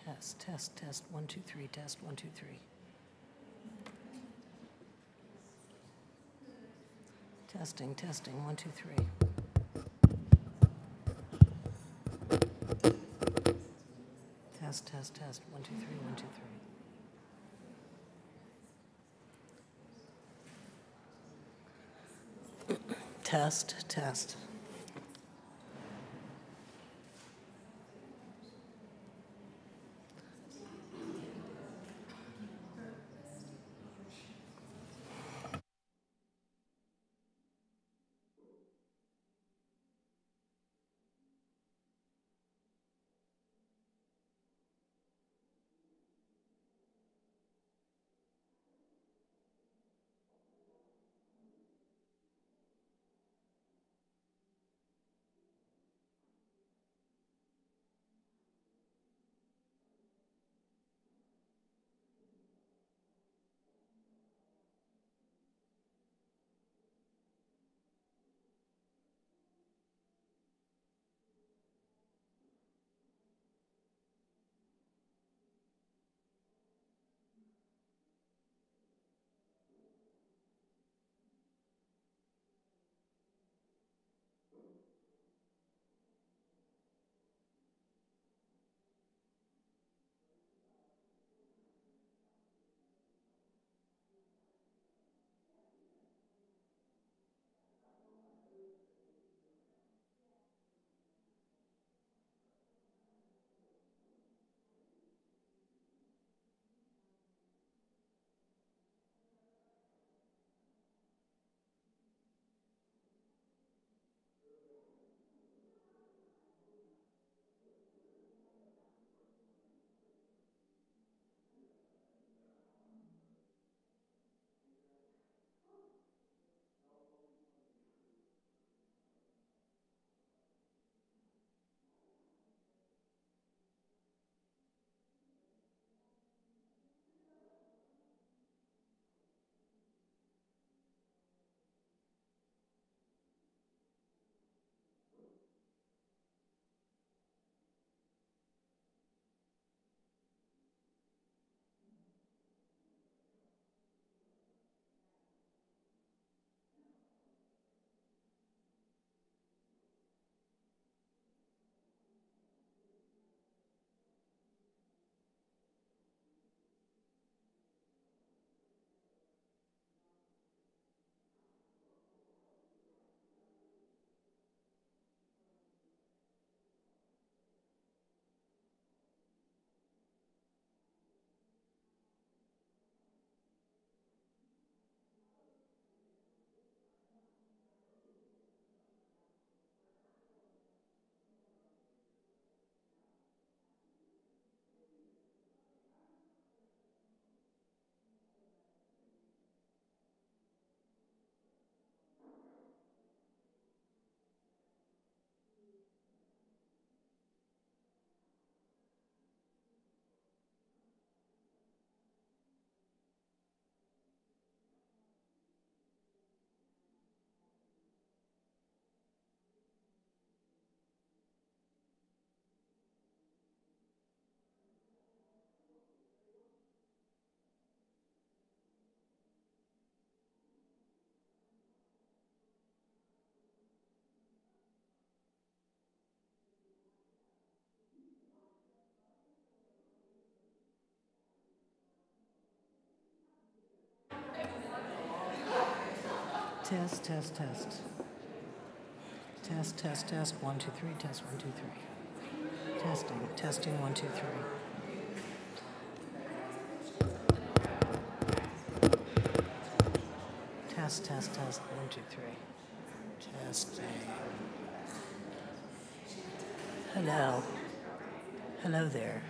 Test, 1, 2, 3, test, 1, 2, 3. Testing, 1, 2, 3. Test, 1, 2, 3, 1, 2, 3. Test. Test, 1, 2, 3, test, 1, 2, 3. Testing, 1, 2, 3. Test, 1, 2, 3. Testing. Hello there.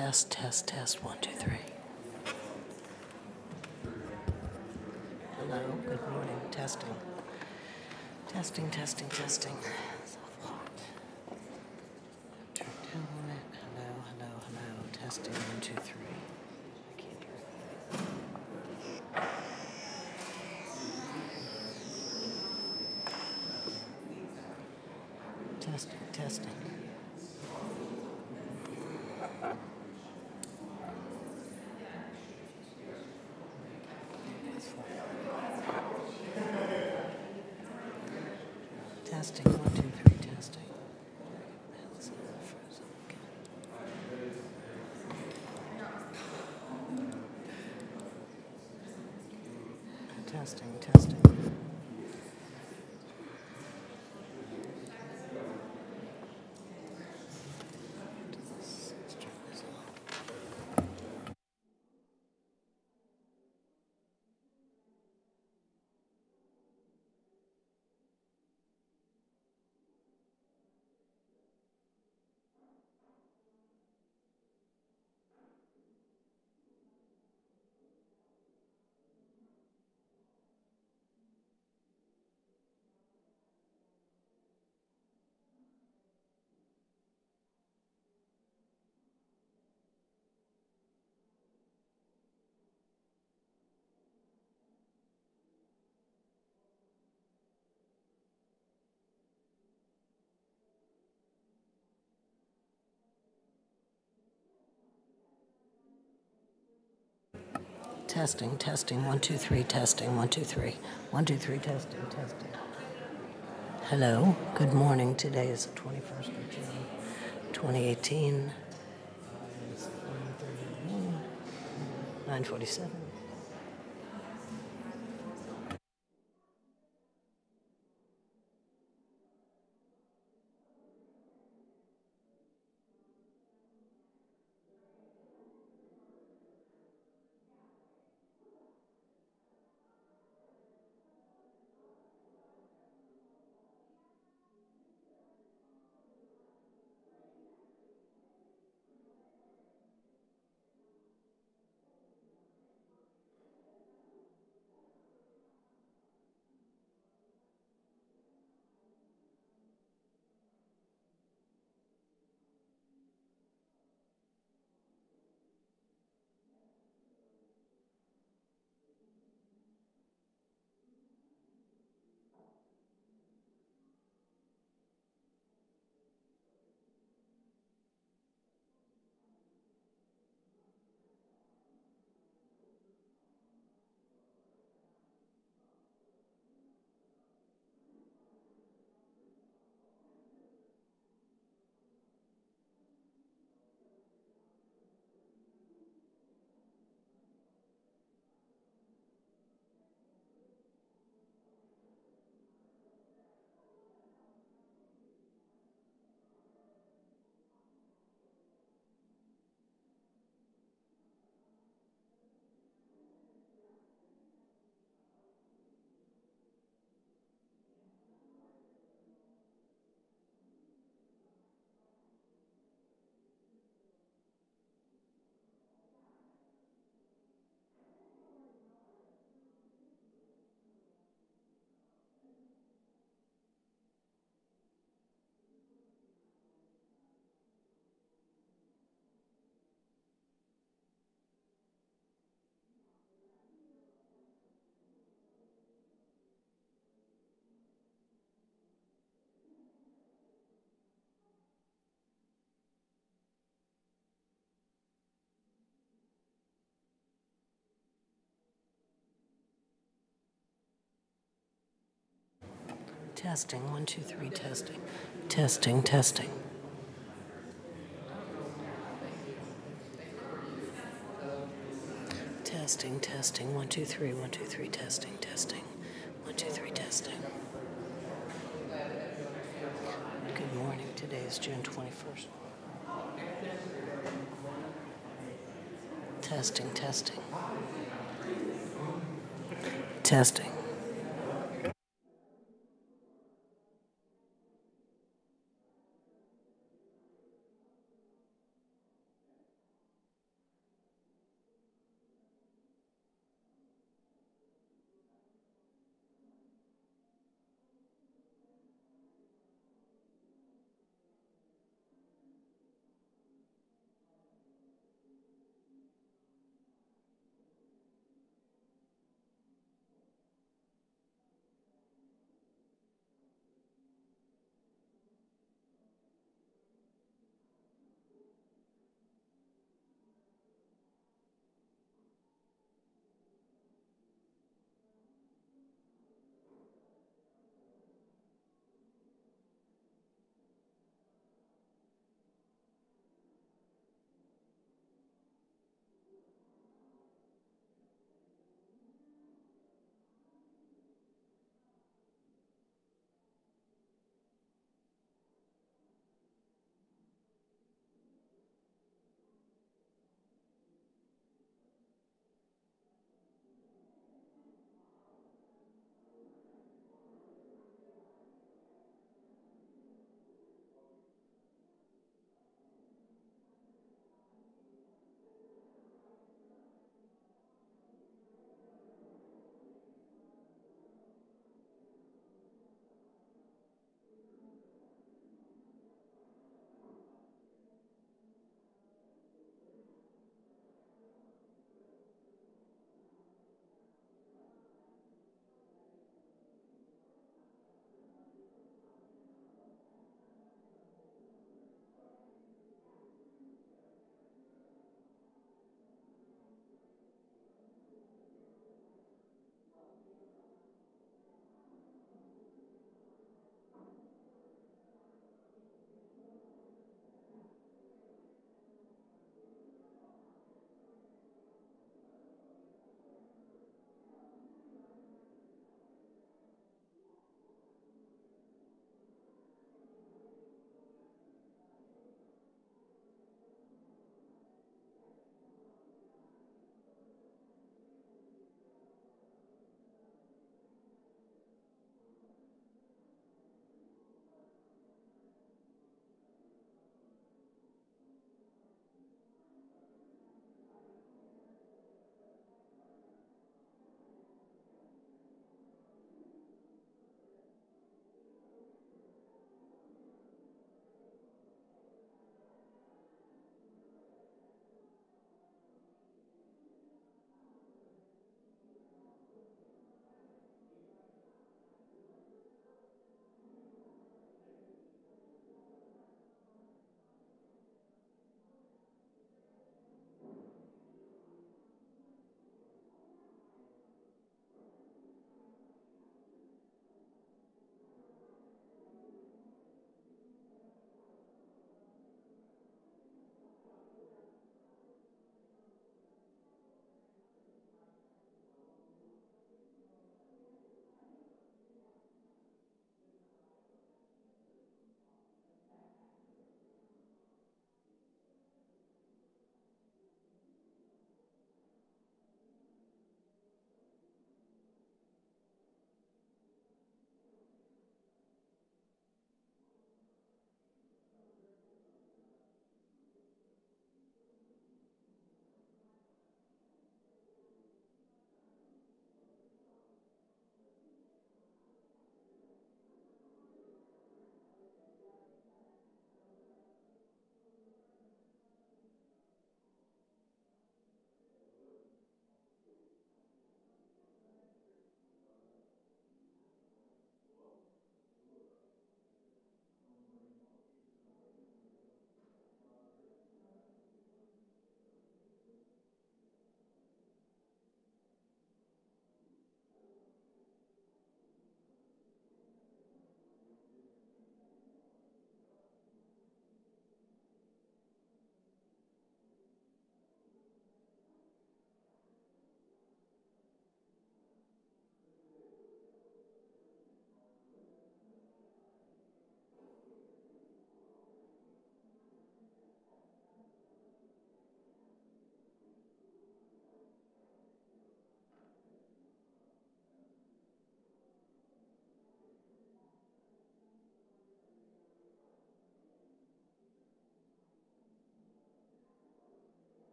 Test, test, test. 1, 2, 3. Hello, good morning. Testing. Testing, testing, testing. It's awful hot. Turn down on it. Hello, hello, hello. Testing. 1, 2, 3. I can't hear it. Testing, testing. Testing, 1, 2, 3, testing. Testing, testing. Testing, testing, 1, 2, 3, testing, 1, 2, 3. 1, 2, 3, testing, testing. Hello, good morning. Today is the 21st of June, 2018. It's 9:47. Testing, 1, 2, 3, testing. Testing, testing. Testing, testing, 1, 2, 3, 1, 2, 3, testing, testing. 1, 2, 3, testing. Good morning. Today is June 21st. Testing, testing. Testing.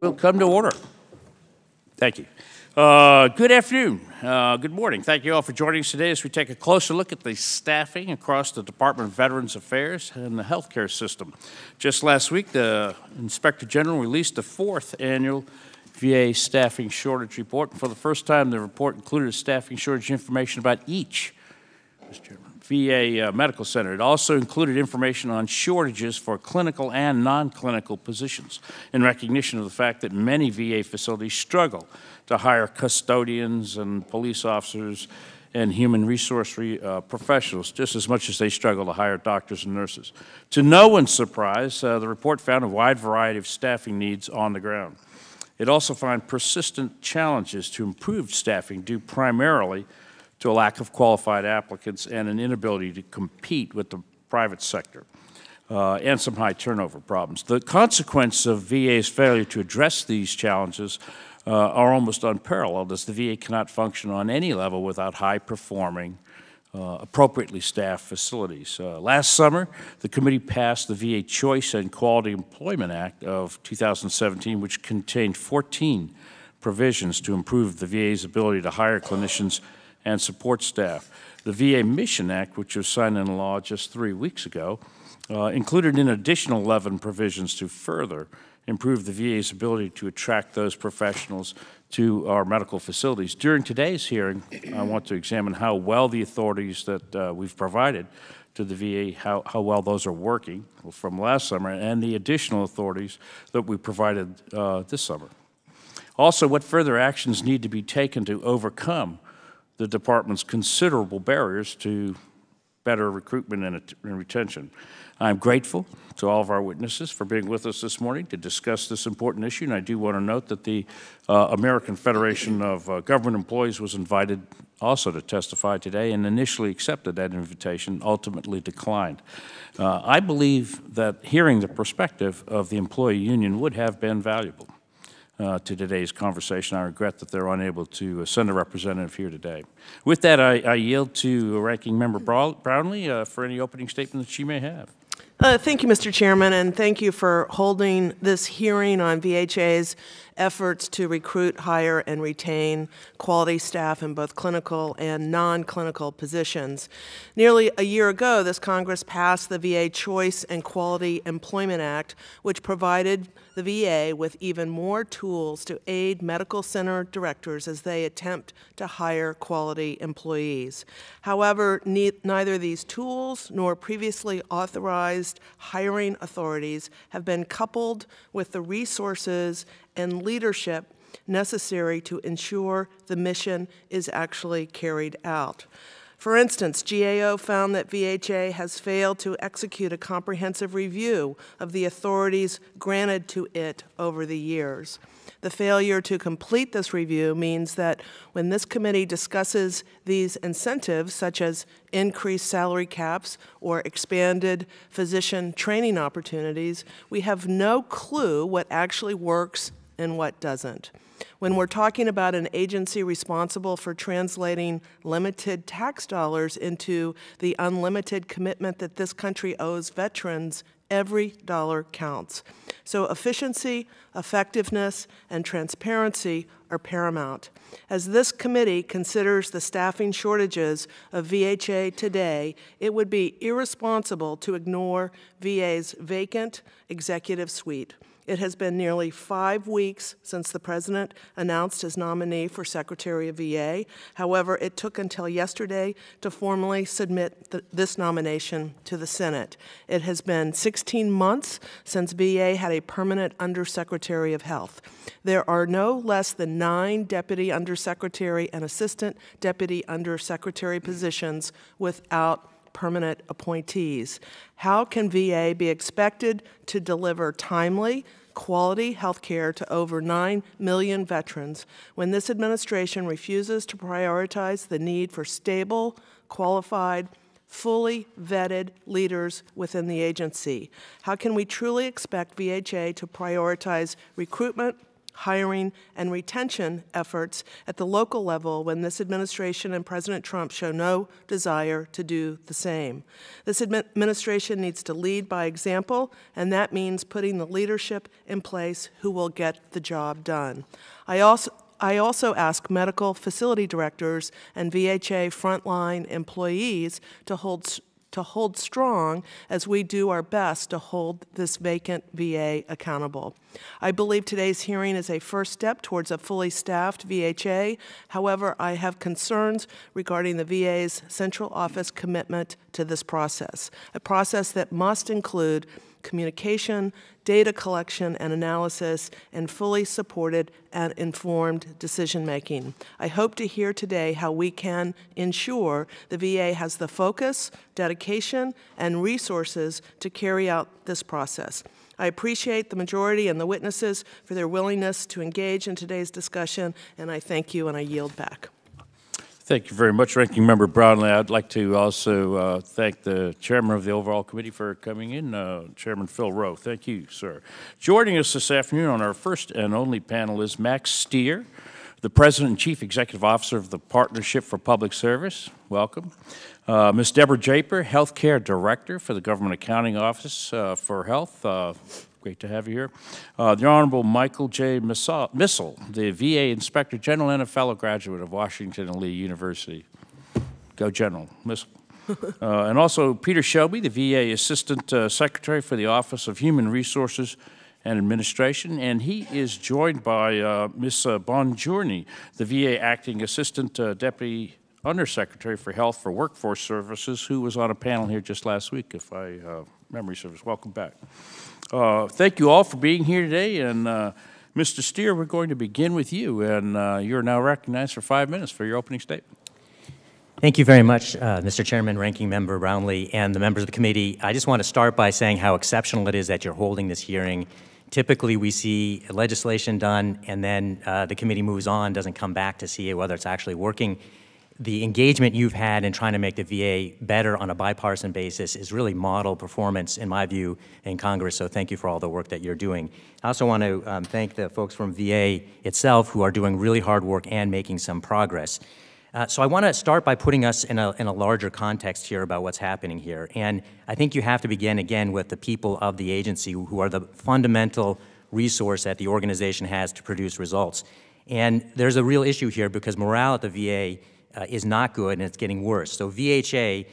Will come to order. Thank you. Good afternoon. Good morning. Thank you all for joining us today as we take a closer look at the staffing across the Department of Veterans Affairs and the healthcare system. Just last week, the Inspector General released the 4th annual VA staffing shortage report. And for the first time, the report included staffing shortage information about each VA medical center. It also included information on shortages for clinical and non-clinical positions in recognition of the fact that many VA facilities struggle to hire custodians and police officers and human resource professionals just as much as they struggle to hire doctors and nurses. To no one's surprise, the report found a wide variety of staffing needs on the ground. It also found persistent challenges to improve staffing due primarily to a lack of qualified applicants and an inability to compete with the private sector, and some high turnover problems. The consequence of VA's failure to address these challenges are almost unparalleled, as the VA cannot function on any level without high-performing, appropriately staffed facilities. Last summer, the committee passed the VA Choice and Quality Employment Act of 2017, which contained 14 provisions to improve the VA's ability to hire clinicians and support staff. The VA Mission Act, which was signed into law just 3 weeks ago, included an additional 11 provisions to further improve the VA's ability to attract those professionals to our medical facilities. During today's hearing, I want to examine how well the authorities that we've provided to the VA, how well those are working from last summer, and the additional authorities that we provided this summer. Also, what further actions need to be taken to overcome the department's considerable barriers to better recruitment and retention. I'm grateful to all of our witnesses for being with us this morning to discuss this important issue, and I do want to note that the American Federation of Government Employees was invited also to testify today and initially accepted that invitation, ultimately declined. I believe that hearing the perspective of the employee union would have been valuable to today's conversation. I regret that they're unable to send a representative here today. With that, I yield to Ranking Member Brownlee for any opening statement that she may have. Thank you, Mr. Chairman, and thank you for holding this hearing on VHA's efforts to recruit, hire, and retain quality staff in both clinical and non-clinical positions. Nearly a year ago, this Congress passed the VA Choice and Quality Employment Act, which provided the VA with even more tools to aid medical center directors as they attempt to hire quality employees. However, neither these tools nor previously authorized hiring authorities have been coupled with the resources and leadership necessary to ensure the mission is actually carried out. For instance, GAO found that VHA has failed to execute a comprehensive review of the authorities granted to it over the years. The failure to complete this review means that when this committee discusses these incentives, such as increased salary caps or expanded physician training opportunities, we have no clue what actually works and what doesn't. When we're talking about an agency responsible for translating limited tax dollars into the unlimited commitment that this country owes veterans, every dollar counts. So efficiency, effectiveness, and transparency are paramount. As this committee considers the staffing shortages of VHA today, it would be irresponsible to ignore VA's vacant executive suite. It has been nearly 5 weeks since the President announced his nominee for Secretary of VA. However, it took until yesterday to formally submit this nomination to the Senate. It has been 16 months since VA had a permanent Undersecretary of Health. There are no less than 9 Deputy Undersecretary and Assistant Deputy Undersecretary positions without permanent appointees. How can VA be expected to deliver timely, quality health care to over 9 million veterans when this administration refuses to prioritize the need for stable, qualified, fully vetted leaders within the agency? How can we truly expect VHA to prioritize recruitment, hiring, and retention efforts at the local level when this administration and President Trump show no desire to do the same. This administration needs to lead by example, and that means putting the leadership in place who will get the job done. I also ask medical facility directors and VHA frontline employees to hold strong as we do our best to hold this vacant VA accountable. I believe today's hearing is a first step towards a fully staffed VHA. However, I have concerns regarding the VA's central office commitment to this process, a process that must include communication, data collection and analysis, and fully supported and informed decision-making. I hope to hear today how we can ensure the VA has the focus, dedication, and resources to carry out this process. I appreciate the majority and the witnesses for their willingness to engage in today's discussion, and I thank you and I yield back. Thank you very much, Ranking Member Brownlee. I'd like to also thank the Chairman of the Overall Committee for coming in, Chairman Phil Rowe. Thank you, sir. Joining us this afternoon on our first and only panel is Max Stier, the President and Chief Executive Officer of the Partnership for Public Service. Welcome. Ms. Deborah Japer, Healthcare Director for the Government Accounting Office for Health. Great to have you here. The Honorable Michael J. Missel, the VA Inspector General and a fellow graduate of Washington and Lee University. Go General, Missel. And also Peter Shelby, the VA Assistant Secretary for the Office of Human Resources and Administration, and he is joined by Ms. Bonjourni, the VA Acting Assistant Deputy Undersecretary for Health for Workforce Services, who was on a panel here just last week, if memory serves. Welcome back. Thank you all for being here today, and Mr. Stier, we're going to begin with you, and you're now recognized for 5 minutes for your opening statement. Thank you very much, Mr. Chairman, Ranking Member Brownlee, and the members of the committee. I just want to start by saying how exceptional it is that you're holding this hearing. Typically, we see legislation done, and then the committee moves on, doesn't come back to see whether it's actually working. The engagement you've had in trying to make the VA better on a bipartisan basis is really model performance, in my view, in Congress, so thank you for all the work that you're doing. I also want to thank the folks from VA itself who are doing really hard work and making some progress. So I want to start by putting us in a larger context here about what's happening here. And I think you have to begin, again, with the people of the agency who are the fundamental resource that the organization has to produce results. And there's a real issue here because morale at the VA is not good, and it's getting worse. So VHA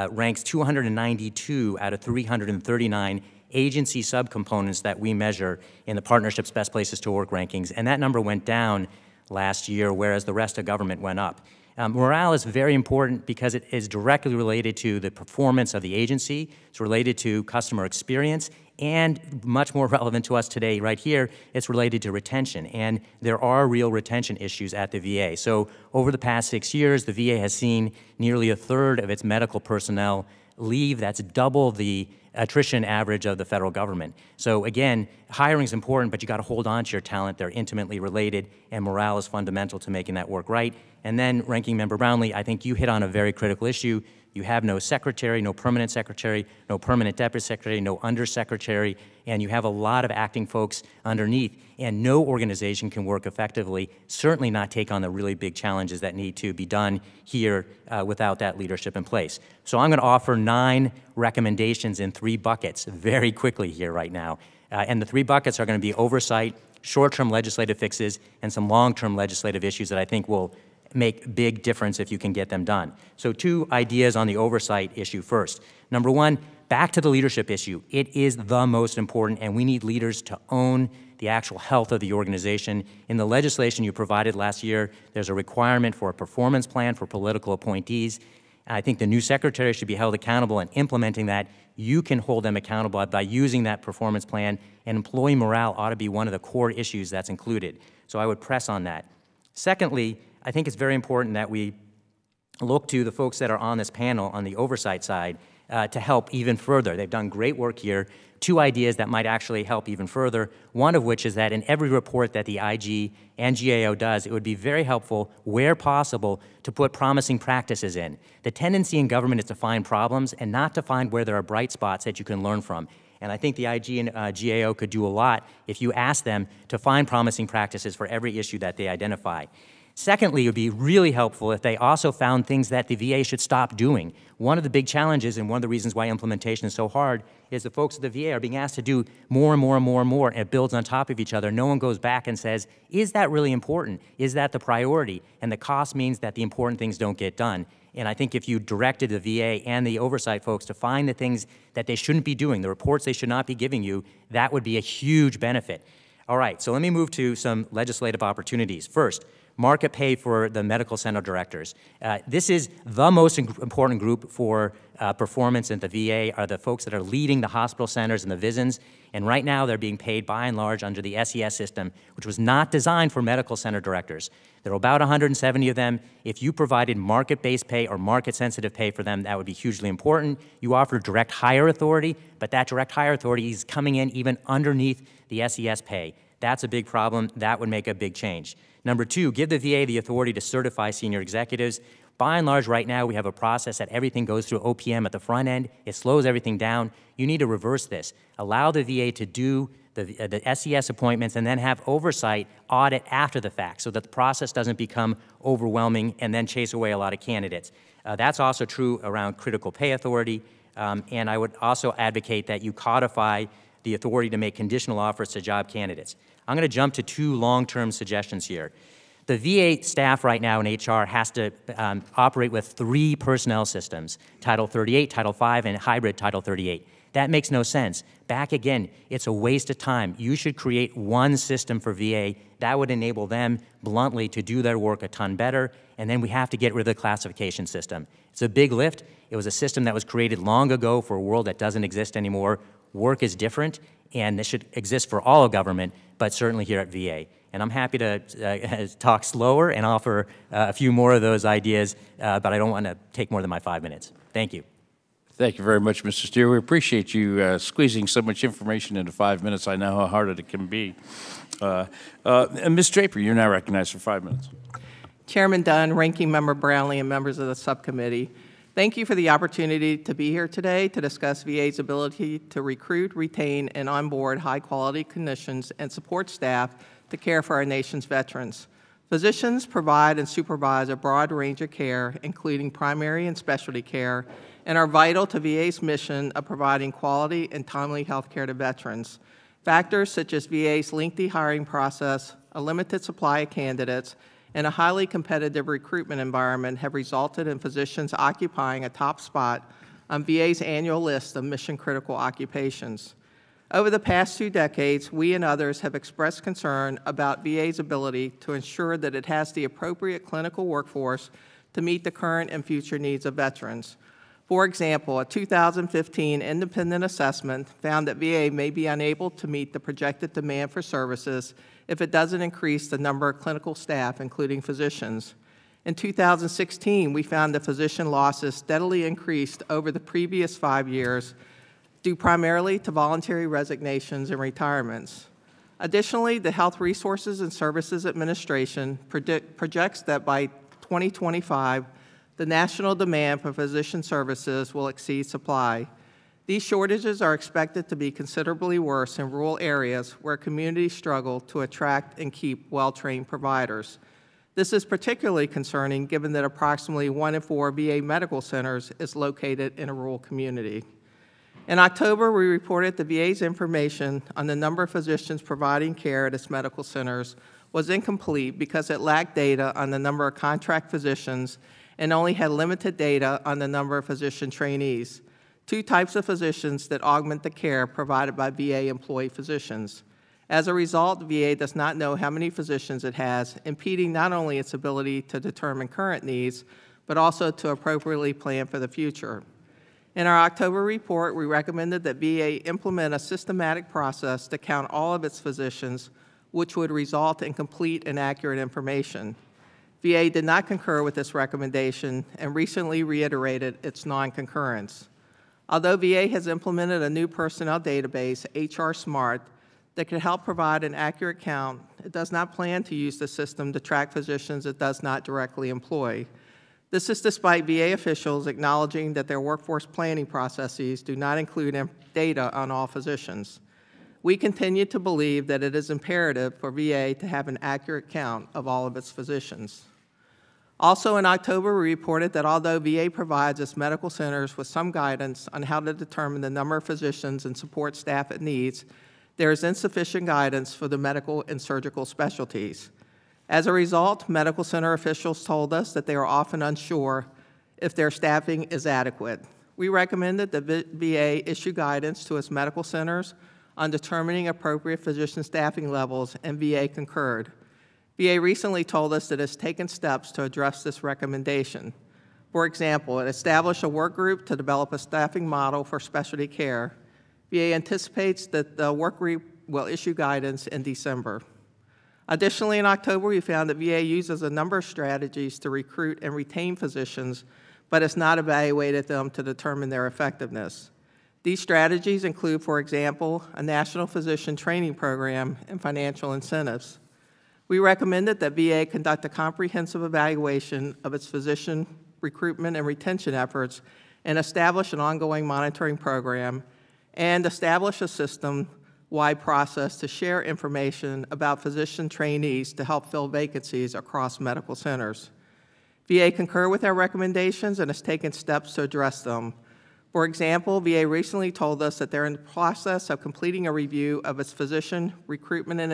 ranks 292 out of 339 agency subcomponents that we measure in the partnership's Best Places to Work rankings, and that number went down last year, whereas the rest of government went up. Morale is very important because it is directly related to the performance of the agency. It's related to customer experience, and much more relevant to us today right here, it's related to retention. And there are real retention issues at the VA. So over the past 6 years, the VA has seen nearly a third of its medical personnel leave. That's double the attrition average of the federal government. So again, hiring is important, but you got to hold on to your talent. They're intimately related, and morale is fundamental to making that work right. And then, Ranking Member Brownlee, I think you hit on a very critical issue. You have no secretary, no permanent secretary, no permanent deputy secretary, no undersecretary, and you have a lot of acting folks underneath, and no organization can work effectively, certainly not take on the really big challenges that need to be done here without that leadership in place. So I'm going to offer 9 recommendations in 3 buckets very quickly here right now. And the 3 buckets are going to be oversight, short-term legislative fixes, and some long-term legislative issues that I think will make big difference if you can get them done. So 2 ideas on the oversight issue first. Number 1, back to the leadership issue. It is the most important, and we need leaders to own the actual health of the organization. In the legislation you provided last year, there's a requirement for a performance plan for political appointees. I think the new secretary should be held accountable in implementing that. You can hold them accountable by using that performance plan, and employee morale ought to be one of the core issues that's included. So I would press on that. Secondly, I think it's very important that we look to the folks that are on this panel on the oversight side to help even further. They've done great work here. 2 ideas that might actually help even further, one of which is that in every report that the IG and GAO does, it would be very helpful, where possible, to put promising practices in. The tendency in government is to find problems and not to find where there are bright spots that you can learn from. And I think the IG and GAO could do a lot if you ask them to find promising practices for every issue that they identify. Secondly, it would be really helpful if they also found things that the VA should stop doing. One of the big challenges and one of the reasons why implementation is so hard is the folks at the VA are being asked to do more and more and more and more, and it builds on top of each other. No one goes back and says, is that really important? Is that the priority? And the cost means that the important things don't get done. And I think if you directed the VA and the oversight folks to find the things that they shouldn't be doing, the reports they should not be giving you, that would be a huge benefit. All right, so let me move to some legislative opportunities. First, market pay for the medical center directors. This is the most important group for performance at the VA, are the folks that are leading the hospital centers and the VISNs, and right now they're being paid by and large under the SES system, which was not designed for medical center directors. There are about 170 of them. If you provided market-based pay or market-sensitive pay for them, that would be hugely important. You offer direct hire authority, but that direct hire authority is coming in even underneath the SES pay. That's a big problem. That would make a big change. Number two, give the VA the authority to certify senior executives. By and large, right now, we have a process that everything goes through OPM at the front end. It slows everything down. You need to reverse this. Allow the VA to do the SES appointments and then have oversight audit after the fact so that the process doesn't become overwhelming and then chase away a lot of candidates. That's also true around critical pay authority. And I would also advocate that you codify the authority to make conditional offers to job candidates. I'm going to jump to two long-term suggestions here. The VA staff right now in HR has to operate with 3 personnel systems, Title 38, Title 5, and hybrid Title 38. That makes no sense. Back again, it's a waste of time. You should create one system for VA. That would enable them, bluntly, to do their work a ton better, and then we have to get rid of the classification system. It's a big lift. It was a system that was created long ago for a world that doesn't exist anymore. Work is different, and this should exist for all of government, but certainly here at VA. And I'm happy to talk slower and offer a few more of those ideas, but I don't want to take more than my 5 minutes. Thank you. Thank you very much, Mr. Steer. We appreciate you squeezing so much information into 5 minutes. I know how hard it can be. And Ms. Draper, you're now recognized for 5 minutes. Chairman Dunn, Ranking Member Brownlee, and members of the subcommittee, thank you for the opportunity to be here today to discuss VA's ability to recruit, retain, and onboard high-quality clinicians and support staff to care for our nation's veterans. Physicians provide and supervise a broad range of care, including primary and specialty care, and are vital to VA's mission of providing quality and timely health care to veterans. Factors such as VA's lengthy hiring process, a limited supply of candidates, and a highly competitive recruitment environment have resulted in physicians occupying a top spot on VA's annual list of mission-critical occupations. Over the past 2 decades, we and others have expressed concern about VA's ability to ensure that it has the appropriate clinical workforce to meet the current and future needs of veterans. For example, a 2015 independent assessment found that VA may be unable to meet the projected demand for services if it doesn't increase the number of clinical staff, including physicians. In 2016, we found that physician losses steadily increased over the previous 5 years, due primarily to voluntary resignations and retirements. Additionally, the Health Resources and Services Administration projects that by 2025, the national demand for physician services will exceed supply. These shortages are expected to be considerably worse in rural areas where communities struggle to attract and keep well-trained providers. This is particularly concerning given that approximately 1 in 4 VA medical centers is located in a rural community. In October, we reported the VA's information on the number of physicians providing care at its medical centers was incomplete because it lacked data on the number of contract physicians and only had limited data on the number of physician trainees, 2 types of physicians that augment the care provided by VA employee physicians. As a result, VA does not know how many physicians it has, impeding not only its ability to determine current needs, but also to appropriately plan for the future. In our October report, we recommended that VA implement a systematic process to count all of its physicians, which would result in complete and accurate information. VA did not concur with this recommendation and recently reiterated its non-concurrence. Although VA has implemented a new personnel database, HR Smart, that could help provide an accurate count, it does not plan to use the system to track physicians it does not directly employ. This is despite VA officials acknowledging that their workforce planning processes do not include data on all physicians. We continue to believe that it is imperative for VA to have an accurate count of all of its physicians. Also in October, we reported that although VA provides its medical centers with some guidance on how to determine the number of physicians and support staff it needs, there is insufficient guidance for the medical and surgical specialties. As a result, medical center officials told us that they are often unsure if their staffing is adequate. We recommended that VA issue guidance to its medical centers on determining appropriate physician staffing levels, and VA concurred. VA recently told us that it has taken steps to address this recommendation. For example, it established a work group to develop a staffing model for specialty care. VA anticipates that the work group will issue guidance in December. Additionally, in October, we found that VA uses a number of strategies to recruit and retain physicians, but has not evaluated them to determine their effectiveness. These strategies include, for example, a national physician training program and financial incentives. We recommended that VA conduct a comprehensive evaluation of its physician recruitment and retention efforts and establish an ongoing monitoring program and establish a system-wide process to share information about physician trainees to help fill vacancies across medical centers. VA concurred with our recommendations and has taken steps to address them. For example, VA recently told us that they're in the process of completing a review of its physician recruitment and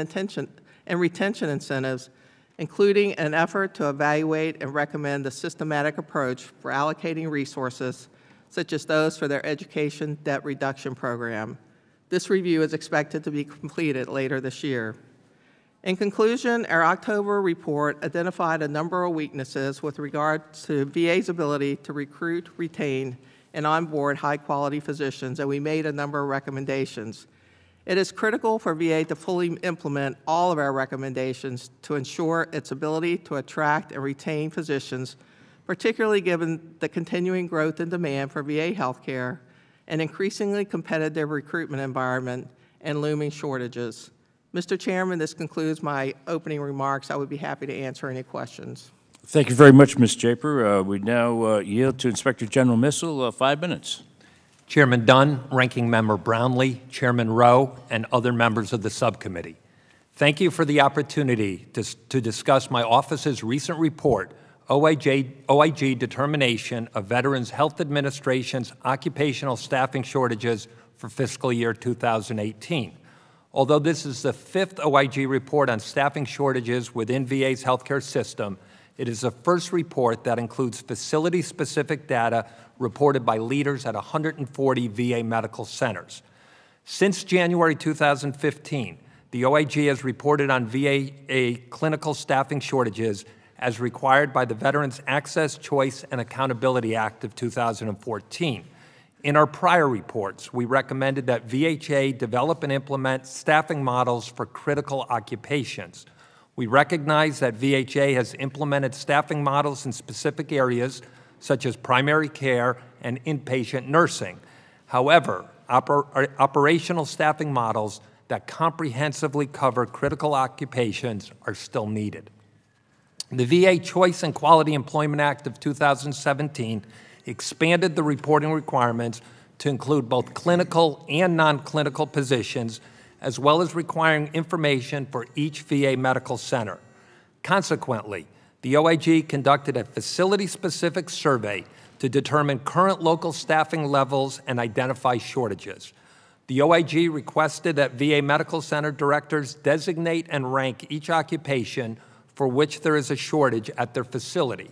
retention incentives, including an effort to evaluate and recommend a systematic approach for allocating resources, such as those for their education debt reduction program. This review is expected to be completed later this year. In conclusion, our October report identified a number of weaknesses with regard to VA's ability to recruit, retain, and onboard high-quality physicians, and we made a number of recommendations. It is critical for VA to fully implement all of our recommendations to ensure its ability to attract and retain physicians, particularly given the continuing growth in demand for VA healthcare, an increasingly competitive recruitment environment, and looming shortages. Mr. Chairman, this concludes my opening remarks. I would be happy to answer any questions. Thank you very much, Ms. Japer. We now yield to Inspector General Missel, 5 minutes. Chairman Dunn, Ranking Member Brownlee, Chairman Rowe, and other members of the subcommittee. Thank you for the opportunity to discuss my office's recent report, OIG Determination of Veterans Health Administration's Occupational Staffing Shortages for Fiscal Year 2018. Although this is the 5th OIG report on staffing shortages within VA's healthcare system, it is the first report that includes facility-specific data reported by leaders at 140 VA medical centers. Since January 2015, the OIG has reported on VA clinical staffing shortages as required by the Veterans Access, Choice, and Accountability Act of 2014. In our prior reports, we recommended that VHA develop and implement staffing models for critical occupations. We recognize that VHA has implemented staffing models in specific areas, such as primary care and inpatient nursing. However, operational staffing models that comprehensively cover critical occupations are still needed. The VA Choice and Quality Employment Act of 2017 expanded the reporting requirements to include both clinical and non-clinical positions, as well as requiring information for each VA medical center. Consequently, the OIG conducted a facility-specific survey to determine current local staffing levels and identify shortages. The OIG requested that VA medical center directors designate and rank each occupation for which there is a shortage at their facility.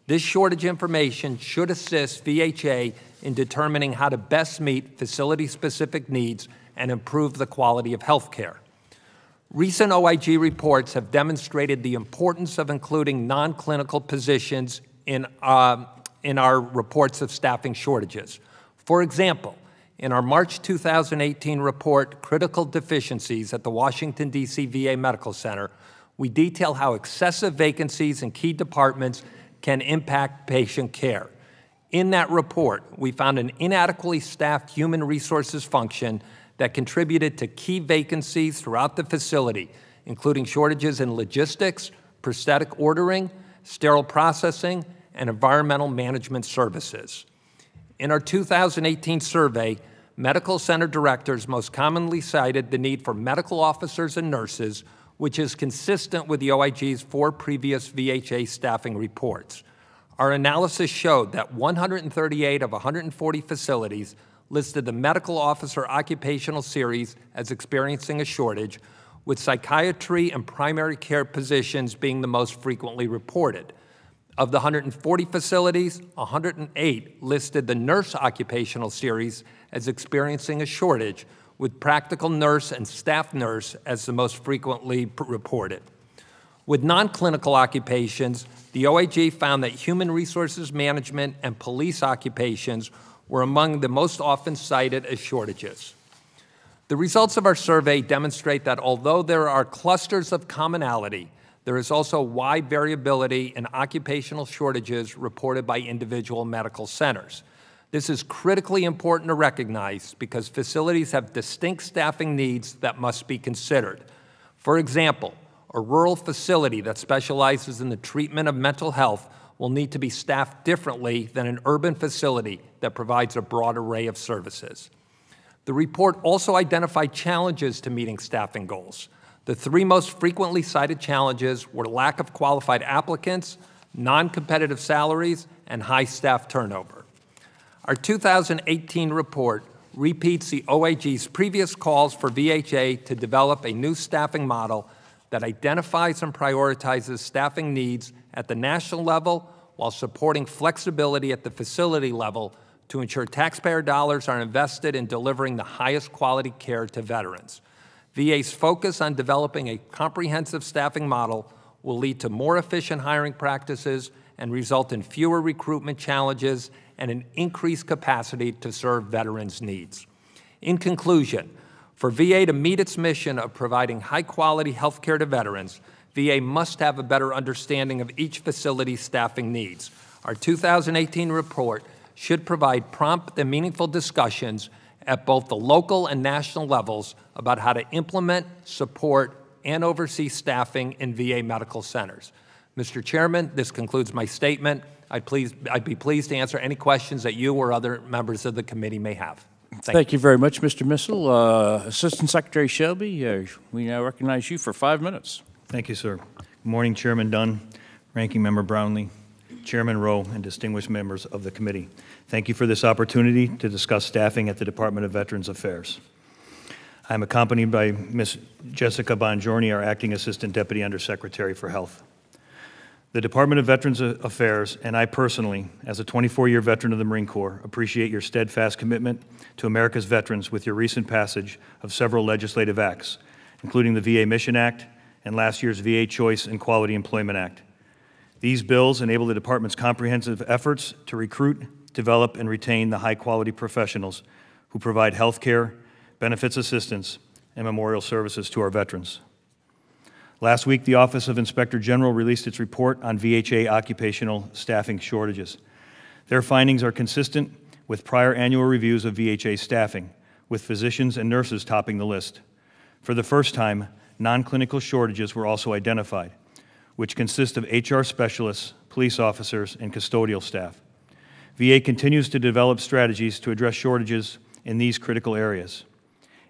This shortage information should assist VHA in determining how to best meet facility-specific needs and improve the quality of health care. Recent OIG reports have demonstrated the importance of including non-clinical positions in our reports of staffing shortages. For example, in our March 2018 report, Critical Deficiencies at the Washington, D.C. VA Medical Center, we detail how excessive vacancies in key departments can impact patient care. In that report, we found an inadequately staffed human resources function that contributed to key vacancies throughout the facility, including shortages in logistics, prosthetic ordering, sterile processing, and environmental management services. In our 2018 survey, medical center directors most commonly cited the need for medical officers and nurses, which is consistent with the OIG's 4 previous VHA staffing reports. Our analysis showed that 138 of 140 facilities listed the medical officer occupational series as experiencing a shortage, with psychiatry and primary care positions being the most frequently reported. Of the 140 facilities, 108 listed the nurse occupational series as experiencing a shortage, with practical nurse and staff nurse as the most frequently reported. With non-clinical occupations, the OIG found that human resources management and police occupations were among the most often cited as shortages. The results of our survey demonstrate that although there are clusters of commonality, there is also wide variability in occupational shortages reported by individual medical centers. This is critically important to recognize because facilities have distinct staffing needs that must be considered. For example, a rural facility that specializes in the treatment of mental health will need to be staffed differently than an urban facility that provides a broad array of services. The report also identified challenges to meeting staffing goals. The 3 most frequently cited challenges were lack of qualified applicants, non-competitive salaries, and high staff turnover. Our 2018 report repeats the OIG's previous calls for VHA to develop a new staffing model that identifies and prioritizes staffing needs at the national level while supporting flexibility at the facility level to ensure taxpayer dollars are invested in delivering the highest quality care to veterans. VA's focus on developing a comprehensive staffing model will lead to more efficient hiring practices and result in fewer recruitment challenges and an increased capacity to serve veterans' needs. In conclusion, for VA to meet its mission of providing high-quality health care to veterans, VA must have a better understanding of each facility's staffing needs. Our 2018 report should provide prompt and meaningful discussions at both the local and national levels about how to implement, support, and oversee staffing in VA medical centers. Mr. Chairman, this concludes my statement. I'd be pleased to answer any questions that you or other members of the committee may have. Thank you very much, Mr. Missel. Assistant Secretary Shelby, we now recognize you for 5 minutes. Thank you, sir. Good morning, Chairman Dunn, Ranking Member Brownlee, Chairman Rowe, and distinguished members of the committee. Thank you for this opportunity to discuss staffing at the Department of Veterans Affairs. I'm accompanied by Ms. Jessica Bongiorni, our Acting Assistant Deputy Undersecretary for Health. The Department of Veterans Affairs and I personally, as a 24-year veteran of the Marine Corps, appreciate your steadfast commitment to America's veterans with your recent passage of several legislative acts, including the VA Mission Act and last year's VA Choice and Quality Employment Act. These bills enable the department's comprehensive efforts to recruit, develop, and retain the high-quality professionals who provide health care, benefits assistance, and memorial services to our veterans. Last week, the Office of Inspector General released its report on VHA occupational staffing shortages. Their findings are consistent with prior annual reviews of VHA staffing, with physicians and nurses topping the list. For the first time, non-clinical shortages were also identified, which consist of HR specialists, police officers, and custodial staff. VA continues to develop strategies to address shortages in these critical areas.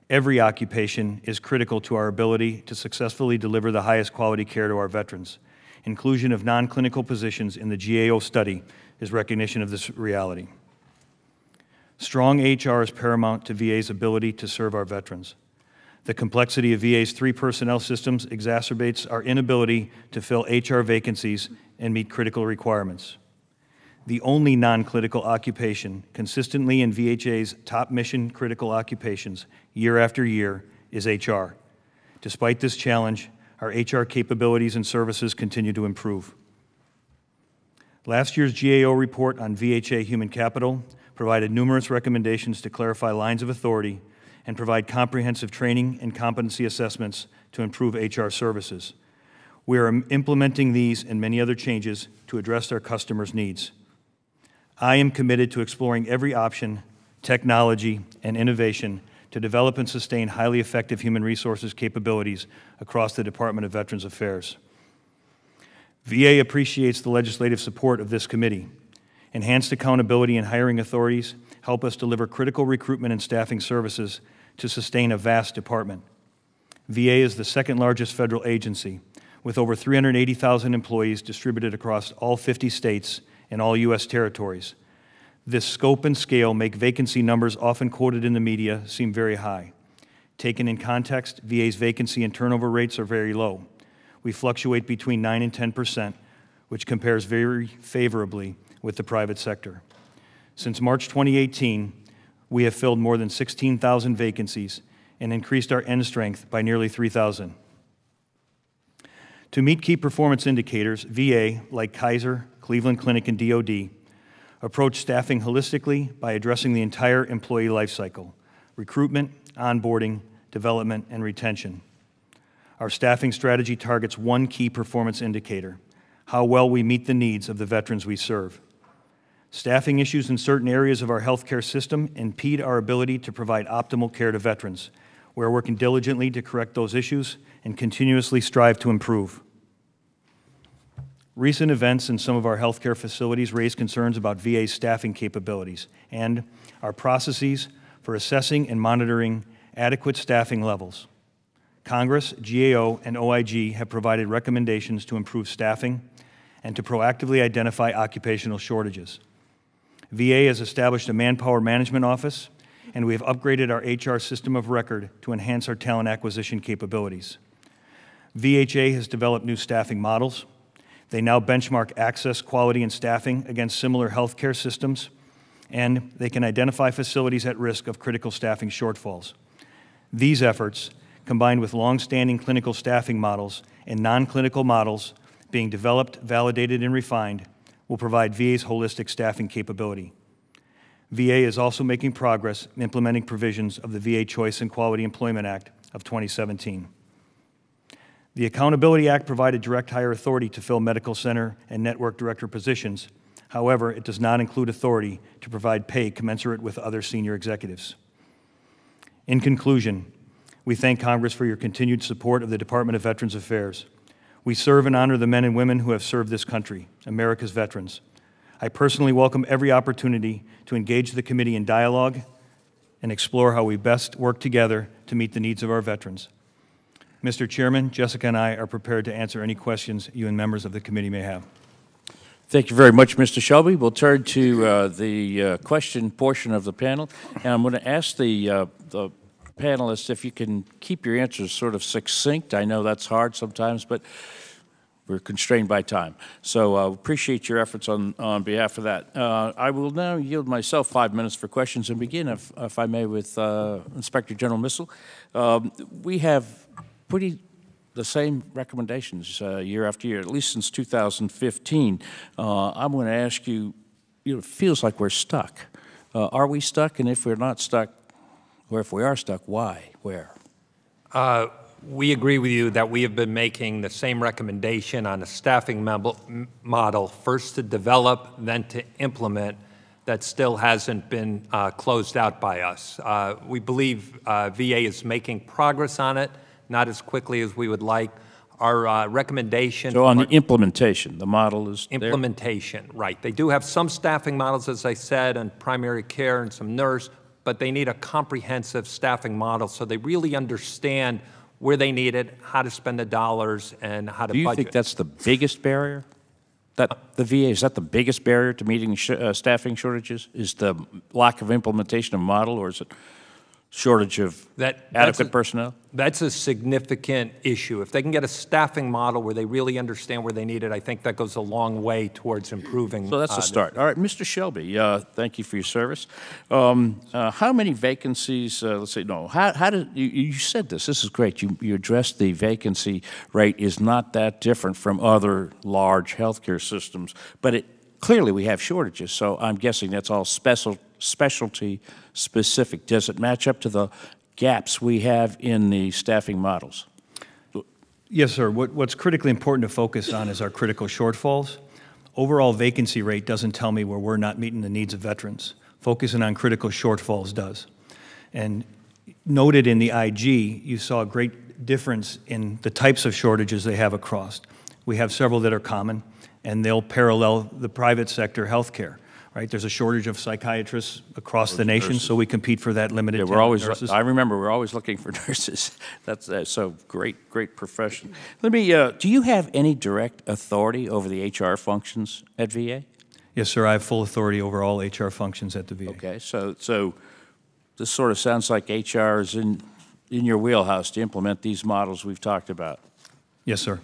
Every occupation is critical to our ability to successfully deliver the highest quality care to our veterans. Inclusion of non-clinical positions in the GAO study is recognition of this reality. Strong HR is paramount to VA's ability to serve our veterans. The complexity of VA's 3 personnel systems exacerbates our inability to fill HR vacancies and meet critical requirements. The only non-clinical occupation consistently in VHA's top mission critical occupations year after year is HR. Despite this challenge, our HR capabilities and services continue to improve. Last year's GAO report on VHA human capital provided numerous recommendations to clarify lines of authority and provide comprehensive training and competency assessments to improve HR services. We are implementing these and many other changes to address our customers' needs. I am committed to exploring every option, technology, and innovation to develop and sustain highly effective human resources capabilities across the Department of Veterans Affairs. VA appreciates the legislative support of this committee. Enhanced accountability and hiring authorities help us deliver critical recruitment and staffing services to sustain a vast department. VA is the second largest federal agency, with over 380,000 employees distributed across all 50 states and all U.S. territories. This scope and scale make vacancy numbers often quoted in the media seem very high. Taken in context, VA's vacancy and turnover rates are very low. We fluctuate between 9 and 10%, which compares very favorably with the private sector. Since March 2018, we have filled more than 16,000 vacancies and increased our end strength by nearly 3,000. To meet key performance indicators, VA, like Kaiser, Cleveland Clinic, and DoD, approach staffing holistically by addressing the entire employee life cycle: recruitment, onboarding, development, and retention. Our staffing strategy targets one key performance indicator: how well we meet the needs of the veterans we serve. Staffing issues in certain areas of our healthcare system impede our ability to provide optimal care to veterans. We're working diligently to correct those issues and continuously strive to improve. Recent events in some of our healthcare facilities raise concerns about VA's staffing capabilities and our processes for assessing and monitoring adequate staffing levels. Congress, GAO, and OIG have provided recommendations to improve staffing and to proactively identify occupational shortages. VA has established a manpower management office, and we have upgraded our HR system of record to enhance our talent acquisition capabilities. VHA has developed new staffing models. They now benchmark access, quality, and staffing against similar healthcare systems, and they can identify facilities at risk of critical staffing shortfalls. These efforts, combined with long-standing clinical staffing models and non-clinical models being developed, validated, and refined, will provide VA's holistic staffing capability. VA is also making progress in implementing provisions of the VA Choice and Quality Employment Act of 2017. The Accountability Act provided direct hire authority to fill medical center and network director positions. However, it does not include authority to provide pay commensurate with other senior executives. In conclusion, we thank Congress for your continued support of the Department of Veterans Affairs. We serve and honor the men and women who have served this country, America's veterans. I personally welcome every opportunity to engage the committee in dialogue and explore how we best work together to meet the needs of our veterans. Mr. Chairman, Jessica and I are prepared to answer any questions you and members of the committee may have. Thank you very much, Mr. Shelby. We'll turn to the question portion of the panel, and I'm going to ask the panelists if you can keep your answers sort of succinct. I know that's hard sometimes, but we're constrained by time. So appreciate your efforts on behalf of that. I will now yield myself 5 minutes for questions and begin, if I may, with Inspector General Missel. We have the same recommendations year after year, at least since 2015. I'm going to ask you, it feels like we're stuck. Are we stuck? And if we're not stuck, or if we are stuck, why? Where? We agree with you that we have been making the same recommendation on a staffing model, first to develop, then to implement, that still hasn't been closed out by us. We believe VA is making progress on it, not as quickly as we would like. Our recommendation— So on the implementation, the model is implementation, there? Right. They do have some staffing models, as I said, and primary care and some nurse, but they need a comprehensive staffing model so they really understand where they need it, how to spend the dollars, and how to budget. Do you think that's the biggest barrier? That the VA, is that the biggest barrier to meeting staffing shortages? Is the lack of implementation of model, or is it shortage of adequate personnel? That's a significant issue. If they can get a staffing model where they really understand where they need it, I think that goes a long way towards improving. So that's a start. All right, Mr. Shelby, thank you for your service. How many vacancies, let's say, no, how did, you said this is great. You addressed the vacancy rate is not that different from other large healthcare systems, but clearly we have shortages, so I'm guessing that's all specialty specific. Does it match up to the gaps we have in the staffing models? Yes, sir. What's critically important to focus on is our critical shortfalls. Overall vacancy rate doesn't tell me where we're not meeting the needs of veterans. Focusing on critical shortfalls does. And noted in the IG, you saw a great difference in the types of shortages they have across. We have several that are common, and they'll parallel the private sector healthcare. Right? There's a shortage of psychiatrists across the nation, so we compete for that limited nurses. I remember we're always looking for nurses. That's so great profession. Let me, do you have any direct authority over the HR functions at VA? Yes, sir. I have full authority over all HR functions at the VA. Okay, so this sort of sounds like HR is in your wheelhouse to implement these models we've talked about. Yes, sir.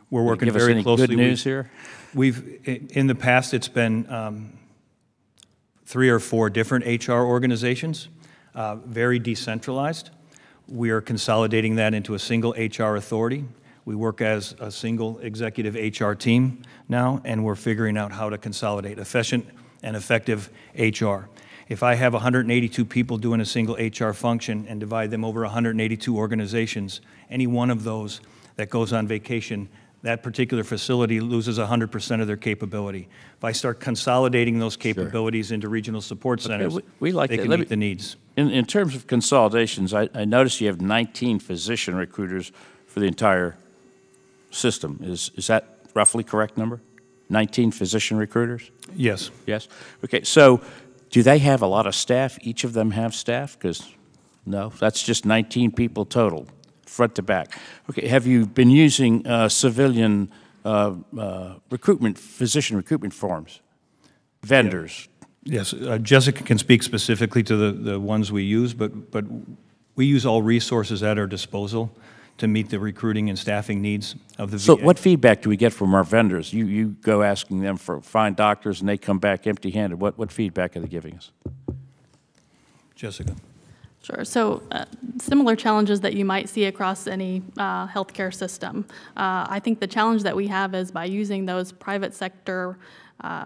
We're working give us very any closely. Good news here? In the past, it's been 3 or 4 different HR organizations, very decentralized. We are consolidating that into a single HR authority. We work as a single executive HR team now, and we're figuring out how to consolidate efficient and effective HR. If I have 182 people doing a single HR function and divide them over 182 organizations, any one of those that goes on vacation, that particular facility loses 100% of their capability. If I start consolidating those capabilities into regional support centers, we like they that. can meet the needs. In terms of consolidations, I noticed you have 19 physician recruiters for the entire system. Is that roughly correct number? 19 physician recruiters? Yes. Yes? Okay, so do they have a lot of staff? Each of them have staff? Because, no, that's just 19 people total, front to back. Okay, have you been using civilian physician recruitment forms, vendors? Yes, Jessica can speak specifically to the ones we use, but we use all resources at our disposal to meet the recruiting and staffing needs of the VA. So what feedback do we get from our vendors? You go asking them for find doctors and they come back empty-handed. What feedback are they giving us? Jessica. Sure. So similar challenges that you might see across any healthcare system. I think the challenge that we have is by using those private sector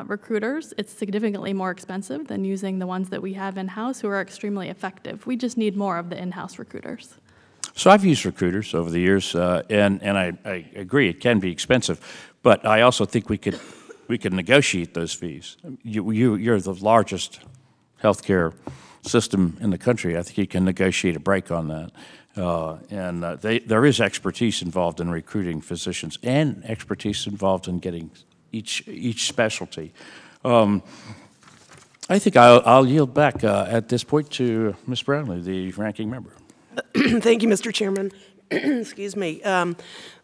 recruiters, it's significantly more expensive than using the ones that we have in-house who are extremely effective. We just need more of the in-house recruiters. So I've used recruiters over the years, and I agree it can be expensive, but I also think we could negotiate those fees. You're the largest healthcare system in the country. I think you can negotiate a break on that, and there is expertise involved in recruiting physicians and expertise involved in getting each specialty. I think I'll yield back at this point to Ms. Brownlee, the ranking member. Thank you, Mr. Chairman. Excuse me.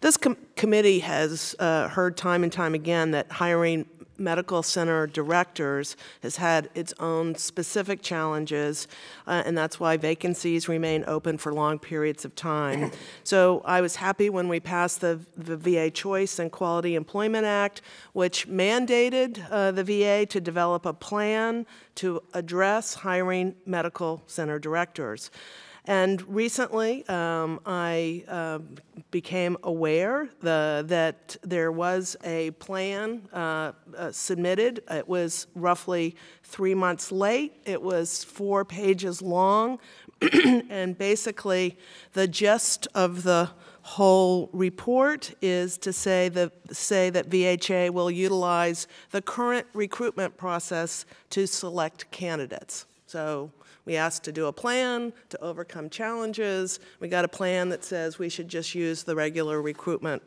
This committee has heard time and time again that hiring medical center directors has had its own specific challenges, and that's why vacancies remain open for long periods of time. So I was happy when we passed the VA Choice and Quality Employment Act, which mandated the VA to develop a plan to address hiring medical center directors. And recently, I became aware that there was a plan submitted. It was roughly 3 months late. It was 4 pages long. And basically, the gist of the whole report is to say that VHA will utilize the current recruitment process to select candidates. So we asked to do a plan to overcome challenges. We got a plan that says we should just use the regular recruitment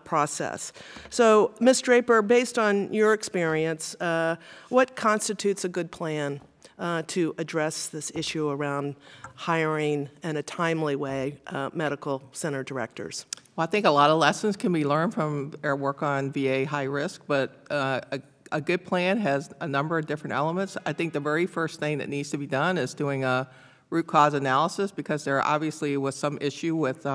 process. So, Ms. Draper, based on your experience, what constitutes a good plan to address this issue around hiring in a timely way medical center directors? Well, I think a lot of lessons can be learned from our work on VA high risk, but a good plan has a number of different elements. I think the very first thing that needs to be done is doing a root cause analysis, because there obviously was some issue with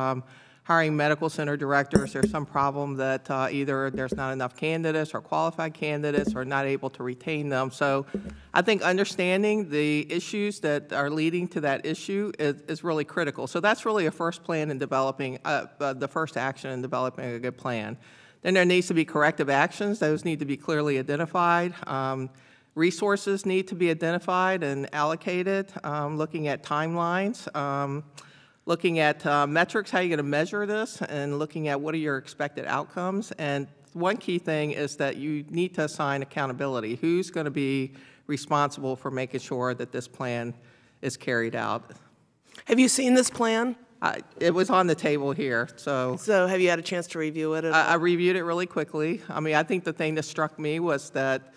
hiring medical center directors. There's some problem that either there's not enough candidates or qualified candidates or not able to retain them. So I think understanding the issues that are leading to that issue is really critical. So that's really a first plan in developing, the first action in developing a good plan. Then there needs to be corrective actions. Those need to be clearly identified. Resources need to be identified and allocated, looking at timelines, looking at metrics, how are you going to measure this, and looking at what are your expected outcomes. And one key thing is that you need to assign accountability. Who's going to be responsible for making sure that this plan is carried out? Have you seen this plan? It was on the table here, so. So have you had a chance to review it at all? I reviewed it really quickly. I mean, I think the thing that struck me was that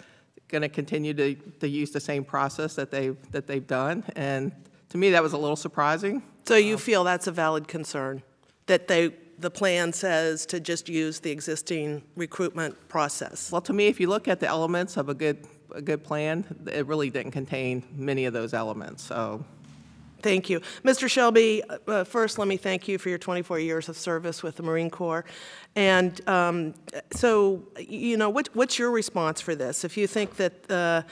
going to continue to use the same process that they've done, and to me that was a little surprising. So you feel that's a valid concern, that the plan says to just use the existing recruitment process? Well, to me, if you look at the elements of a good plan, it really didn't contain many of those elements. So. Thank you. Mr. Shelby, first let me thank you for your 24 years of service with the Marine Corps. And so, you know, what's your response for this? If you think that,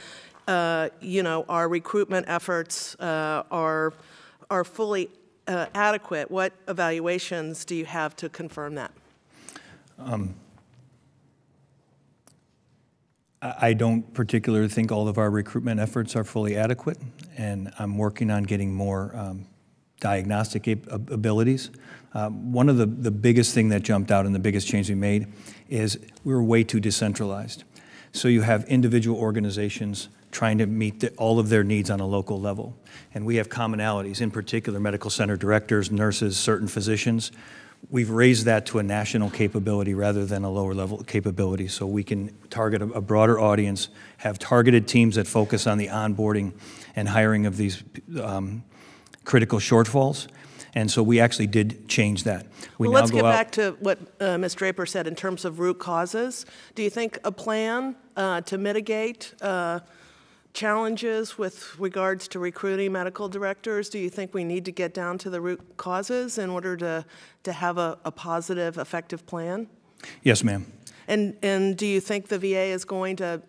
you know, our recruitment efforts are fully adequate, what evaluations do you have to confirm that? I don't particularly think all of our recruitment efforts are fully adequate, and I'm working on getting more diagnostic abilities. One of the biggest thing that jumped out and the biggest change we made is we were way too decentralized. So you have individual organizations trying to meet all of their needs on a local level. And we have commonalities, in particular medical center directors, nurses, certain physicians. We've raised that to a national capability rather than a lower level capability, so we can target a broader audience, have targeted teams that focus on the onboarding and hiring of these critical shortfalls. And so we actually did change that. Well, let's get back to what Ms. Draper said in terms of root causes. Do you think a plan to mitigate challenges with regards to recruiting medical directors, do you think we need to get down to the root causes in order to have a positive, effective plan? Yes, ma'am. And do you think the VA is going to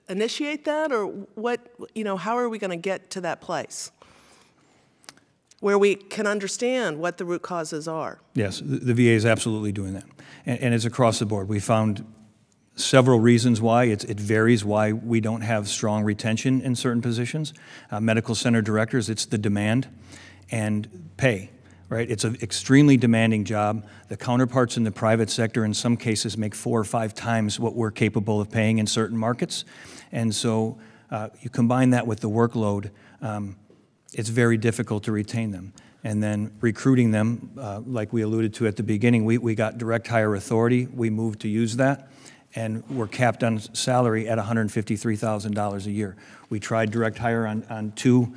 initiate that, or what, you know, how are we going to get to that place where we can understand what the root causes are? Yes, the VA is absolutely doing that. And it's across the board. We found several reasons why. It varies why we don't have strong retention in certain positions. Medical center directors, it's the demand and pay, right? It's an extremely demanding job. The counterparts in the private sector in some cases make 4 or 5 times what we're capable of paying in certain markets. And so you combine that with the workload, it's very difficult to retain them. And then recruiting them, like we alluded to at the beginning, we got direct hire authority. We moved to use that. And we're capped on salary at $153,000 a year. We tried direct hire on 2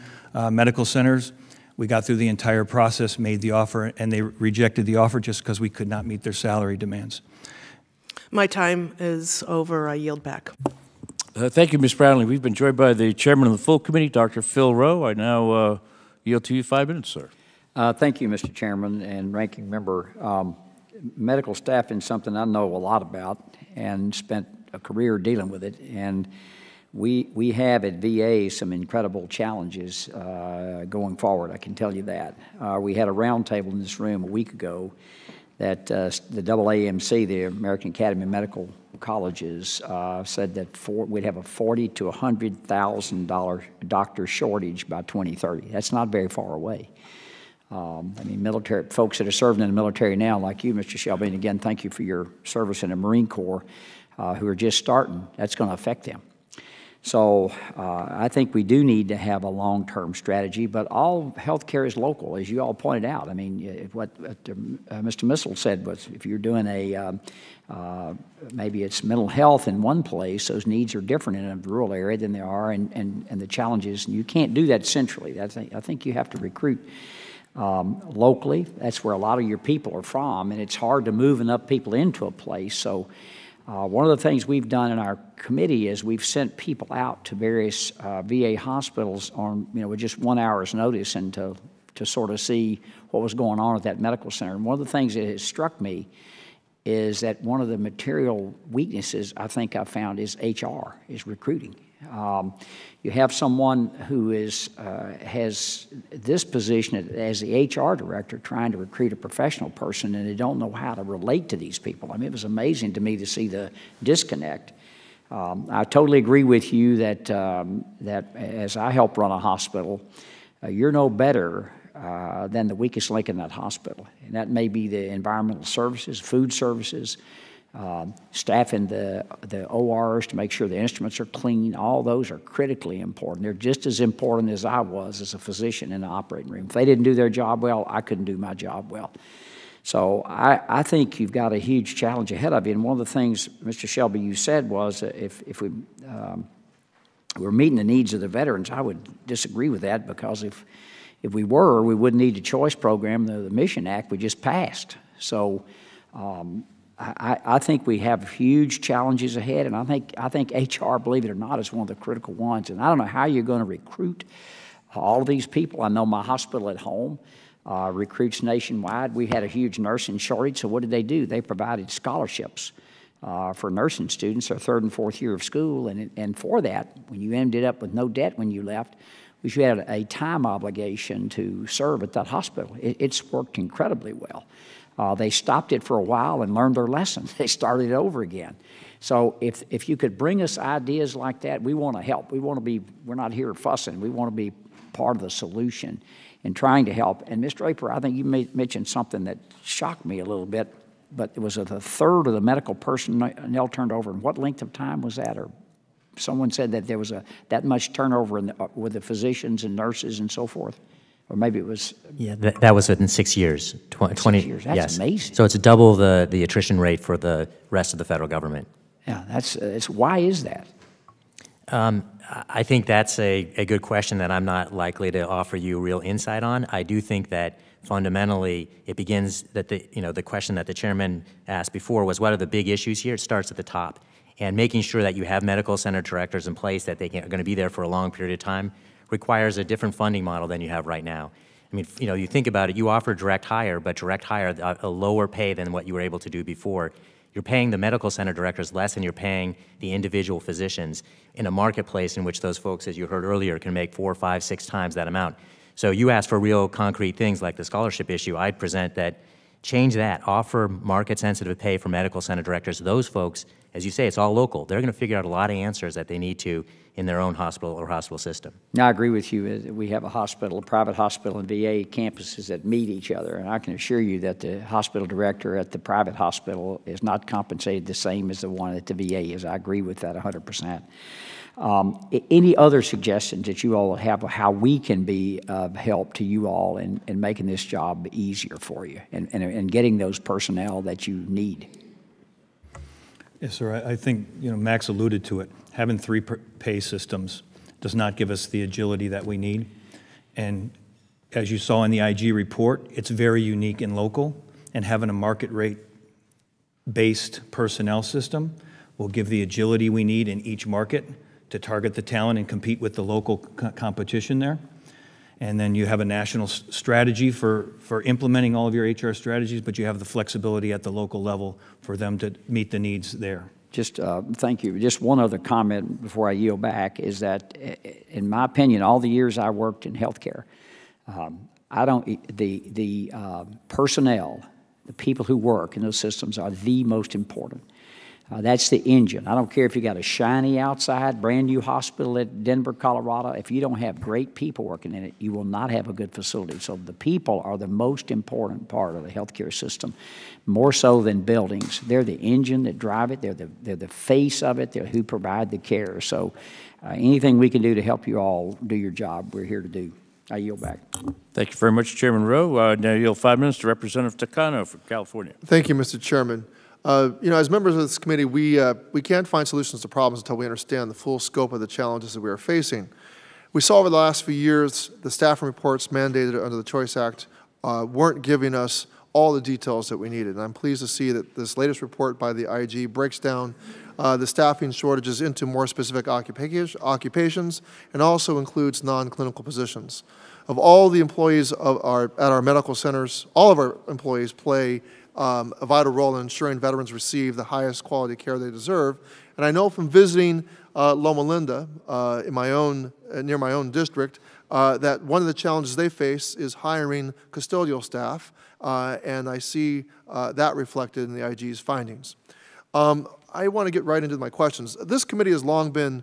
medical centers. We got through the entire process, made the offer, and they rejected the offer just because we could not meet their salary demands. My time is over. I yield back. Thank you, Ms. Brownlee. We've been joined by the chairman of the full committee, Dr. Phil Rowe. I now yield to you 5 minutes, sir. Thank you, Mr. Chairman and Ranking Member. Medical staffing is something I know a lot about and spent a career dealing with it. And we have at VA some incredible challenges going forward, I can tell you that. We had a roundtable in this room a week ago that the AAMC, the American Academy of Medical Colleges, said that we'd have a $40,000 to $100,000 doctor shortage by 2030. That's not very far away. I mean, military folks that are serving in the military now, like you, Mr. Shelby, and again, thank you for your service in the Marine Corps, who are just starting, that's going to affect them. So I think we do need to have a long-term strategy, but all healthcare is local, as you all pointed out. I mean, what Mr. Missel said was if you're doing maybe it's mental health in one place, those needs are different in a rural area than they are, and the challenges, and you can't do that centrally. I think you have to recruit locally. That's where a lot of your people are from, and it's hard to move enough people into a place. So one of the things we've done in our committee is we've sent people out to various VA hospitals on, with just 1 hour's notice, and to sort of see what was going on at that medical center. And one of the things that has struck me is that one of the material weaknesses I think I found is HR, is recruiting. You have someone who has this position as the HR director trying to recruit a professional person, and they don't know how to relate to these people. I mean, it was amazing to me to see the disconnect. I totally agree with you that as I help run a hospital, you're no better than the weakest link in that hospital. And that may be the environmental services, food services, Staffing the ORs to make sure the instruments are clean, all those are critically important. They're just as important as I was as a physician in the operating room. If they didn't do their job well, I couldn't do my job well. So I think you've got a huge challenge ahead of you. And one of the things, Mr. Shelby, you said was if we were meeting the needs of the veterans, I would disagree with that, because if we were, we wouldn't need the choice program, the Mission Act we just passed. So I think we have huge challenges ahead, and I think HR, believe it or not, is one of the critical ones. And I don't know how you're going to recruit all of these people. I know my hospital at home recruits nationwide. We had a huge nursing shortage, so what did they do? They provided scholarships for nursing students, their third and fourth year of school, and for that, when you ended up with no debt when you left, you had a time obligation to serve at that hospital. It's worked incredibly well. They stopped it for a while and learned their lesson. They started it over again. So if you could bring us ideas like that, we want to help. We're not here fussing. We want to be part of the solution and trying to help. And Mr. Draper, I think you mentioned something that shocked me a little bit, but it was a third of the medical personnel turned over. And what length of time was that? Or someone said that there was that much turnover with the physicians and nurses and so forth. Or maybe it was... Yeah, that was within 6 years. 20 6 years, that's yes. amazing. So it's double the attrition rate for the rest of the federal government. Yeah, why is that? I think that's a good question that I'm not likely to offer you real insight on. I do think that fundamentally it begins that the question that the chairman asked before was, what are the big issues here? It starts at the top. And making sure that you have medical center directors in place, that they are going to be there for a long period of time, requires a different funding model than you have right now. I mean, you think about it, you offer direct hire, but direct hire a lower pay than what you were able to do before. You're paying the medical center directors less than you're paying the individual physicians in a marketplace in which those folks, as you heard earlier, can make 4, 5, 6 times that amount. So you ask for real concrete things like the scholarship issue. I'd present that, change that, offer market-sensitive pay for medical center directors. Those folks, as you say, it's all local. They're going to figure out a lot of answers that they need to in their own hospital or hospital system. I agree with you. We have a private hospital and VA campuses that meet each other, and I can assure you that the hospital director at the private hospital is not compensated the same as the one at the VA is. I agree with that 100%. Any other suggestions that you all have of how we can be of help to you all in making this job easier for you and getting those personnel that you need? Yes, sir. I think Max alluded to it. Having 3 pay systems does not give us the agility that we need. And as you saw in the IG report, it's very unique and local. And having a market rate-based personnel system will give the agility we need in each market to target the talent and compete with the local competition there. And then you have a national strategy for implementing all of your HR strategies, but you have the flexibility at the local level for them to meet the needs there. Just thank you. Just one other comment before I yield back is that, in my opinion, all the years I worked in healthcare, the personnel, the people who work in those systems are the most important. That's the engine. I don't care if you got a shiny outside, brand new hospital at Denver, Colorado. If you don't have great people working in it, you will not have a good facility. So the people are the most important part of the healthcare system, more so than buildings. They're the engine that drive it. They're the face of it. They're who provide the care. So anything we can do to help you all do your job, we're here to do. I yield back. Thank you very much, Chairman Rowe. Now yield 5 minutes to Representative Takano from California. Thank you, Mr. Chairman. As members of this committee, we can't find solutions to problems until we understand the full scope of the challenges that we are facing. We saw over the last few years the staffing reports mandated under the Choice Act weren't giving us all the details that we needed. And I'm pleased to see that this latest report by the IG breaks down the staffing shortages into more specific occupations and also includes non-clinical positions. Of all the employees at our medical centers, all of our employees play a vital role in ensuring veterans receive the highest quality care they deserve. And I know from visiting Loma Linda near my own district that one of the challenges they face is hiring custodial staff, and I see that reflected in the IG's findings. I want to get right into my questions. This committee has long been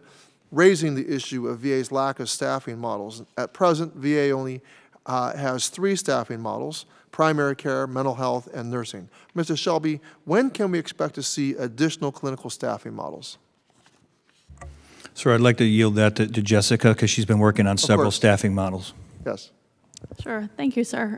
raising the issue of VA's lack of staffing models. At present, VA only has 3 staffing models: primary care, mental health, and nursing. Mr. Shelby, when can we expect to see additional clinical staffing models? Sir, I'd like to yield that to Jessica because she's been working on several course. staffing models. Yes. Sure. Thank you, sir.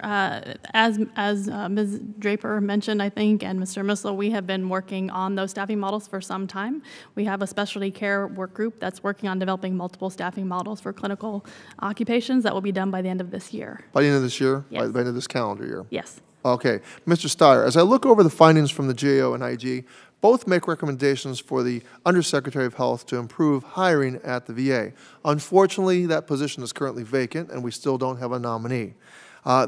As Ms. Draper mentioned, I think, and Mr. Missel, we have been working on those staffing models for some time. We have a specialty care work group that's working on developing multiple staffing models for clinical occupations that will be done by the end of this year. By the end of this year? Yes. By the end of this calendar year? Yes. Okay. Mr. Steyer, as I look over the findings from the GAO and IG, both make recommendations for the Undersecretary of Health to improve hiring at the VA. Unfortunately, that position is currently vacant, and we still don't have a nominee.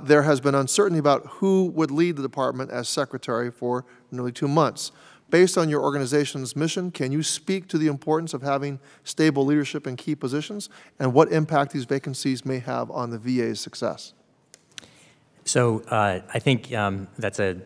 There has been uncertainty about who would lead the department as secretary for nearly 2 months. Based on your organization's mission, can you speak to the importance of having stable leadership in key positions and what impact these vacancies may have on the VA's success? So I think that's a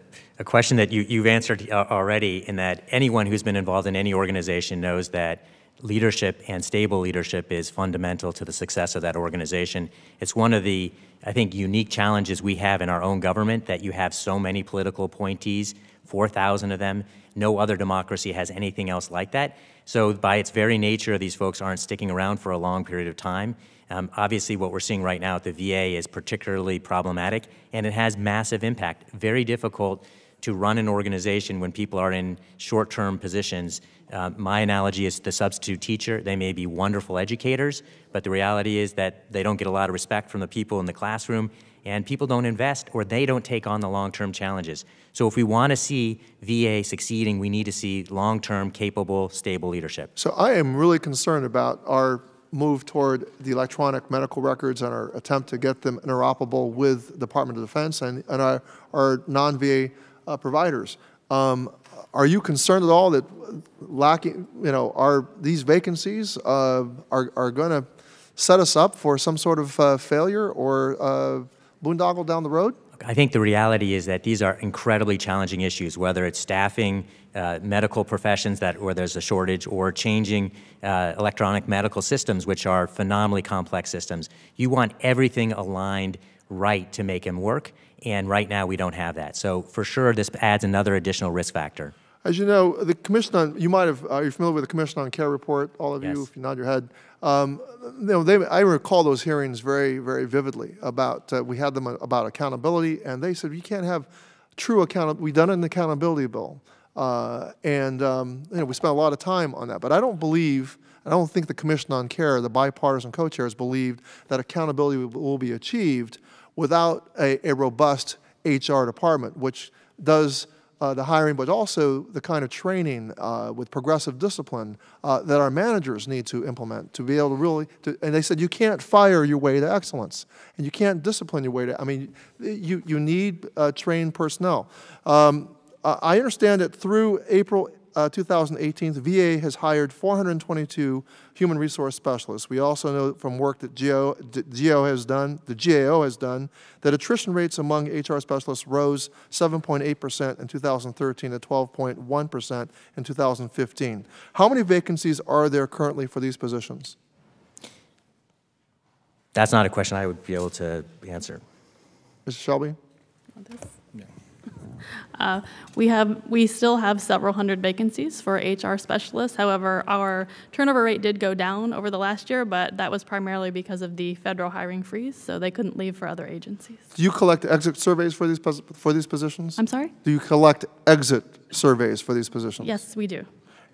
question that you've answered already, in that anyone who's been involved in any organization knows that leadership and stable leadership is fundamental to the success of that organization. It's one of the, I think, unique challenges we have in our own government, that you have so many political appointees, 4,000 of them. No other democracy has anything else like that. So by its very nature, these folks aren't sticking around for a long period of time. Obviously, what we're seeing right now at the VA is particularly problematic, and it has massive impact. Very difficult to run an organization when people are in short-term positions. My analogy is the substitute teacher. They may be wonderful educators, but the reality is that they don't get a lot of respect from the people in the classroom, and people don't invest, or they don't take on the long-term challenges. So if we want to see VA succeeding, we need to see long-term, capable, stable leadership. So I am really concerned about our move toward the electronic medical records and our attempt to get them interoperable with the Department of Defense and our non-VA providers. Are you concerned at all that lacking, are these vacancies are going to set us up for some sort of failure or boondoggle down the road? I think the reality is that these are incredibly challenging issues, whether it's staffing medical professions where there's a shortage, or changing electronic medical systems, which are phenomenally complex systems. You want everything aligned right to make them work, and right now we don't have that. So for sure, this adds another additional risk factor. As you know, the Commission on, are you familiar with the Commission on Care report, all of you, Yes. if you nod your head? I recall those hearings very, very vividly about, we had them about accountability, and they said you can't have true accountability. We've done an accountability bill, we spent a lot of time on that. But I don't think the Commission on Care, the bipartisan co-chairs, believed that accountability will be achieved without a robust HR department, which does the hiring, but also the kind of training with progressive discipline that our managers need to implement to be able to really, and they said you can't fire your way to excellence, and you can't discipline your way to, you need trained personnel. I understand that through April 2018, the VA has hired 422 human resource specialists. We also know from work that the GAO has done, that attrition rates among HR specialists rose 7.8% in 2013 to 12.1% in 2015. How many vacancies are there currently for these positions? That's not a question I would be able to answer. Mr. Shelby? We still have several hundred vacancies for HR specialists. However, our turnover rate did go down over the last year, but that was primarily because of the federal hiring freeze, so they couldn't leave for other agencies. Do you collect exit surveys for these positions? I'm sorry? Do you collect exit surveys for these positions? Yes, we do.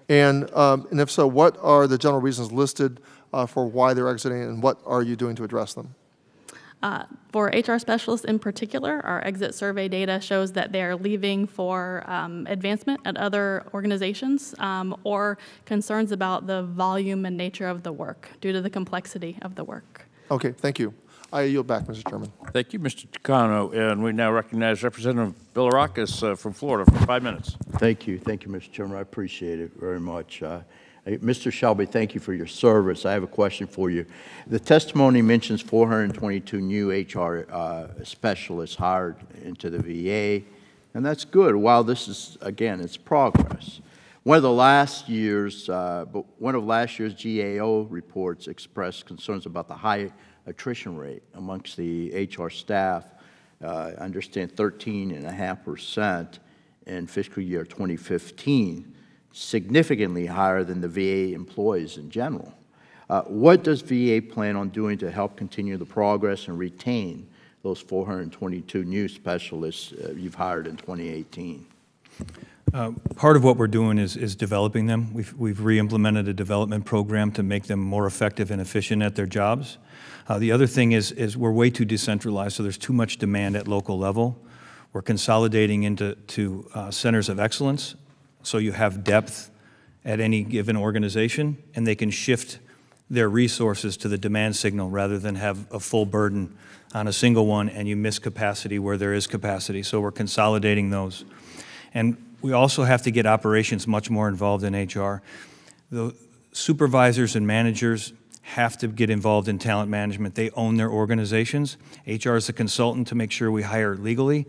And if so, what are the general reasons listed for why they're exiting, and what are you doing to address them? For HR specialists in particular, our exit survey data shows that they are leaving for advancement at other organizations or concerns about the volume and nature of the work due to the complexity of the work. Okay, thank you. I yield back, Mr. Chairman. Thank you, Mr. Tucano. And we now recognize Representative Bilirakis from Florida for 5 minutes. Thank you, Mr. Chairman. I appreciate it very much. Mr. Shelby, thank you for your service. I have a question for you. The testimony mentions 422 new HR specialists hired into the VA, and that's good. While this is, again, it's progress. One of last year's GAO reports expressed concerns about the high attrition rate amongst the HR staff. I understand 13.5% in fiscal year 2015, significantly higher than the VA employees in general. What does VA plan on doing to help continue the progress and retain those 422 new specialists you've hired in 2018? Part of what we're doing is developing them. We've re-implemented a development program to make them more effective and efficient at their jobs. The other thing is we're way too decentralized, so there's too much demand at local level. We're consolidating into centers of excellence, so you have depth at any given organization, and they can shift their resources to the demand signal rather than have a full burden on a single one and you miss capacity where there is capacity. So we're consolidating those. And we also have to get operations much more involved in HR. The supervisors and managers have to get involved in talent management. They own their organizations. HR is a consultant to make sure we hire legally.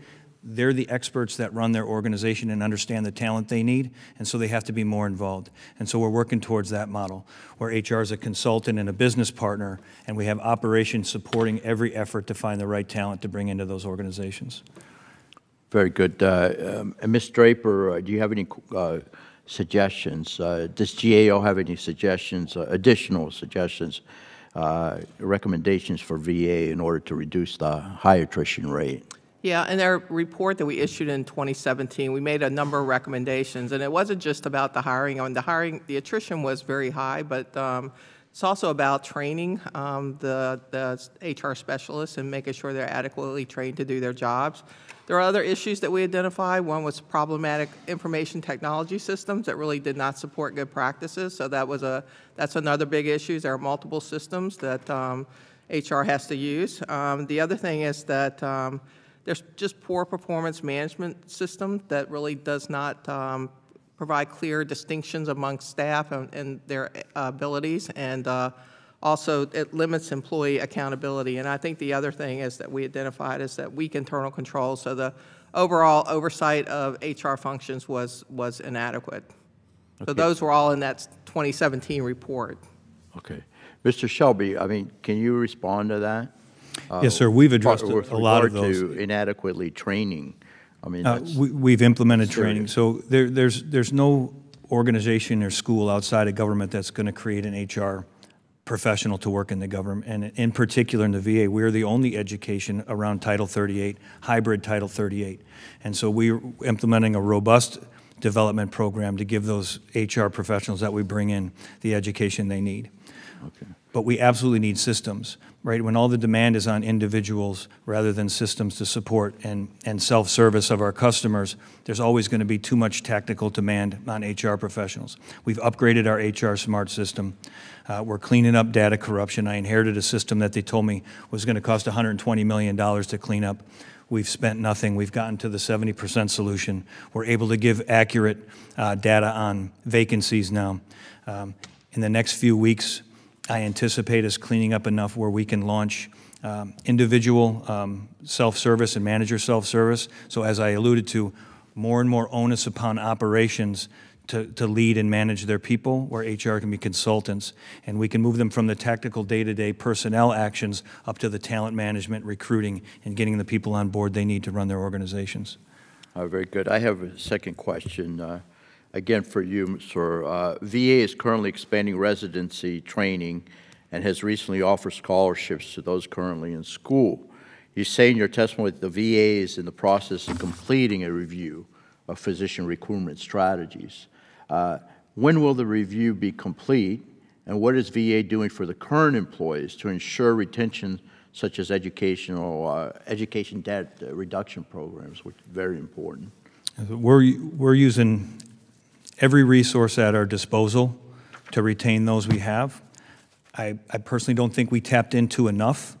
They're the experts that run their organization and understand the talent they need, and so they have to be more involved. And so we're working towards that model, where HR is a consultant and a business partner, and we have operations supporting every effort to find the right talent to bring into those organizations. Very good. Ms. Draper, do you have any suggestions? Does GAO have any suggestions, additional suggestions, recommendations for VA in order to reduce the high attrition rate? Yeah, in our report that we issued in 2017, we made a number of recommendations, and it wasn't just about the hiring. The attrition was very high, but it's also about training the HR specialists and making sure they're adequately trained to do their jobs. There are other issues that we identified. One was problematic information technology systems that really did not support good practices, so that's another big issue. There are multiple systems that HR has to use. The other thing is that there's just poor performance management system that really does not provide clear distinctions amongst staff and their abilities, and also it limits employee accountability. And I think the other thing is that we identified is that weak internal controls, so the overall oversight of HR functions was inadequate. Okay. So those were all in that 2017 report. Okay. Mr. Shelby, I mean, can you respond to that? Yes, sir. We've addressed a lot of those. To inadequately training, I mean, we've implemented training. So there's no organization or school outside of government that's going to create an HR professional to work in the government, and in particular in the VA, we're the only education around Title 38, hybrid Title 38. And so we're implementing a robust development program to give those HR professionals that we bring in the education they need. Okay. But we absolutely need systems, right? When all the demand is on individuals rather than systems to support and self-service of our customers, there's always going to be too much tactical demand on HR professionals. We've upgraded our HR Smart system. We're cleaning up data corruption. I inherited a system that they told me was going to cost $120 million to clean up. We've spent nothing. We've gotten to the 70% solution. We're able to give accurate data on vacancies now. In the next few weeks, I anticipate us cleaning up enough where we can launch individual self-service and manager self-service. So as I alluded to, more and more onus upon operations to lead and manage their people, where HR can be consultants, and we can move them from the tactical day-to-day personnel actions up to the talent management, recruiting, and getting the people on board they need to run their organizations. Very good. I have a second question. Again, for you, sir. VA is currently expanding residency training and has recently offered scholarships to those currently in school. You say in your testimony that the VA is in the process of completing a review of physician recruitment strategies. When will the review be complete, and what is VA doing for the current employees to ensure retention, such as education debt reduction programs, which is very important? We're using every resource at our disposal to retain those we have. I personally don't think we tapped into enough.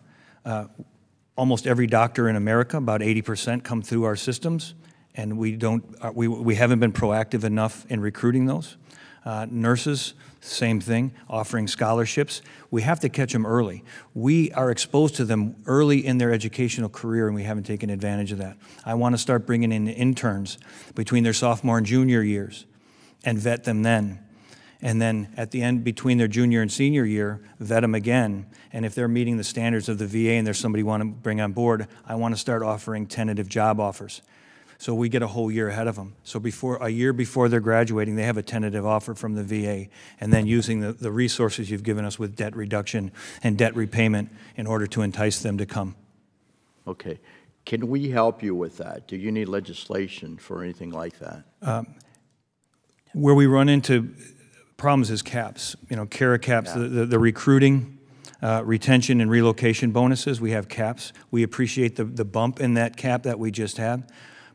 Almost every doctor in America, about 80%, come through our systems, and we haven't been proactive enough in recruiting those. Nurses, same thing, offering scholarships. We have to catch them early. We are exposed to them early in their educational career, and we haven't taken advantage of that. I want to start bringing in interns between their sophomore and junior years and vet them then. and then at the end, between their junior and senior year, vet them again. And if they're meeting the standards of the VA and there's somebody you want to bring on board, I want to start offering tentative job offers. So we get a whole year ahead of them. So a year before they're graduating, they have a tentative offer from the VA, and then using the resources you've given us with debt reduction and debt repayment in order to entice them to come. Okay. Can we help you with that? Do you need legislation for anything like that? Where we run into problems is caps, CARA caps, Yeah. the recruiting, retention, and relocation bonuses. We have caps. We appreciate the bump in that cap that we just had,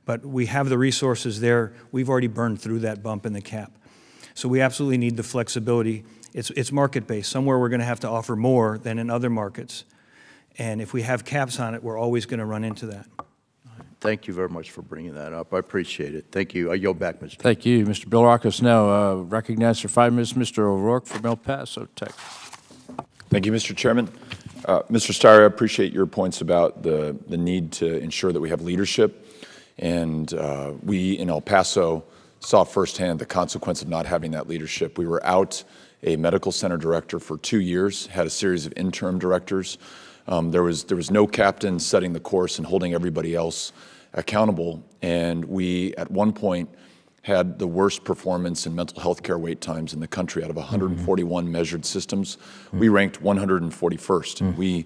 but we have the resources there. We've already burned through that bump in the cap. So we absolutely need the flexibility. It's market-based. Somewhere we're going to have to offer more than in other markets. And if we have caps on it, we're always going to run into that. Thank you very much for bringing that up. I appreciate it. Thank you. I yield back, Mr. Thank you, Mr. Bilrakis. Now recognized for 5 minutes, Mr. O'Rourke from El Paso, Texas. Thank you, Mr. Chairman. Mr. Steyer, I appreciate your points about the need to ensure that we have leadership. And we in El Paso saw firsthand the consequence of not having that leadership. We were out a medical center director for 2 years, had a series of interim directors. There was no captain setting the course and holding everybody else accountable. And we, at one point, had the worst performance in mental health care wait times in the country. Out of 141 measured systems, we ranked 141st. And we,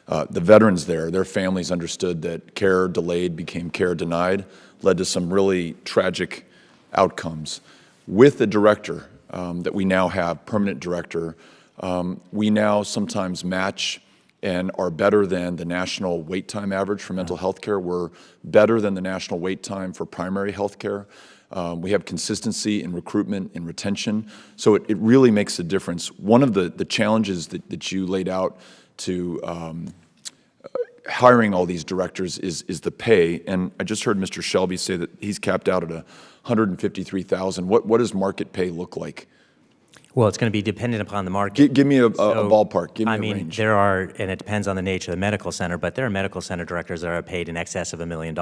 the veterans there, their families understood that care delayed became care denied, led to some really tragic outcomes. With the director that we now have, permanent director, we now sometimes match and are better than the national wait time average for mental health care. We're better than the national wait time for primary health care. We have consistency in recruitment and retention. So it really makes a difference. One of the challenges that you laid out to hiring all these directors is the pay. And I just heard Mr. Shelby say that he's capped out at $153,000. What does market pay look like? Well, it's going to be dependent upon the market. Give me a ballpark. Give me a range. There are, and it depends on the nature of the medical center, but there are medical center directors that are paid in excess of $1 million.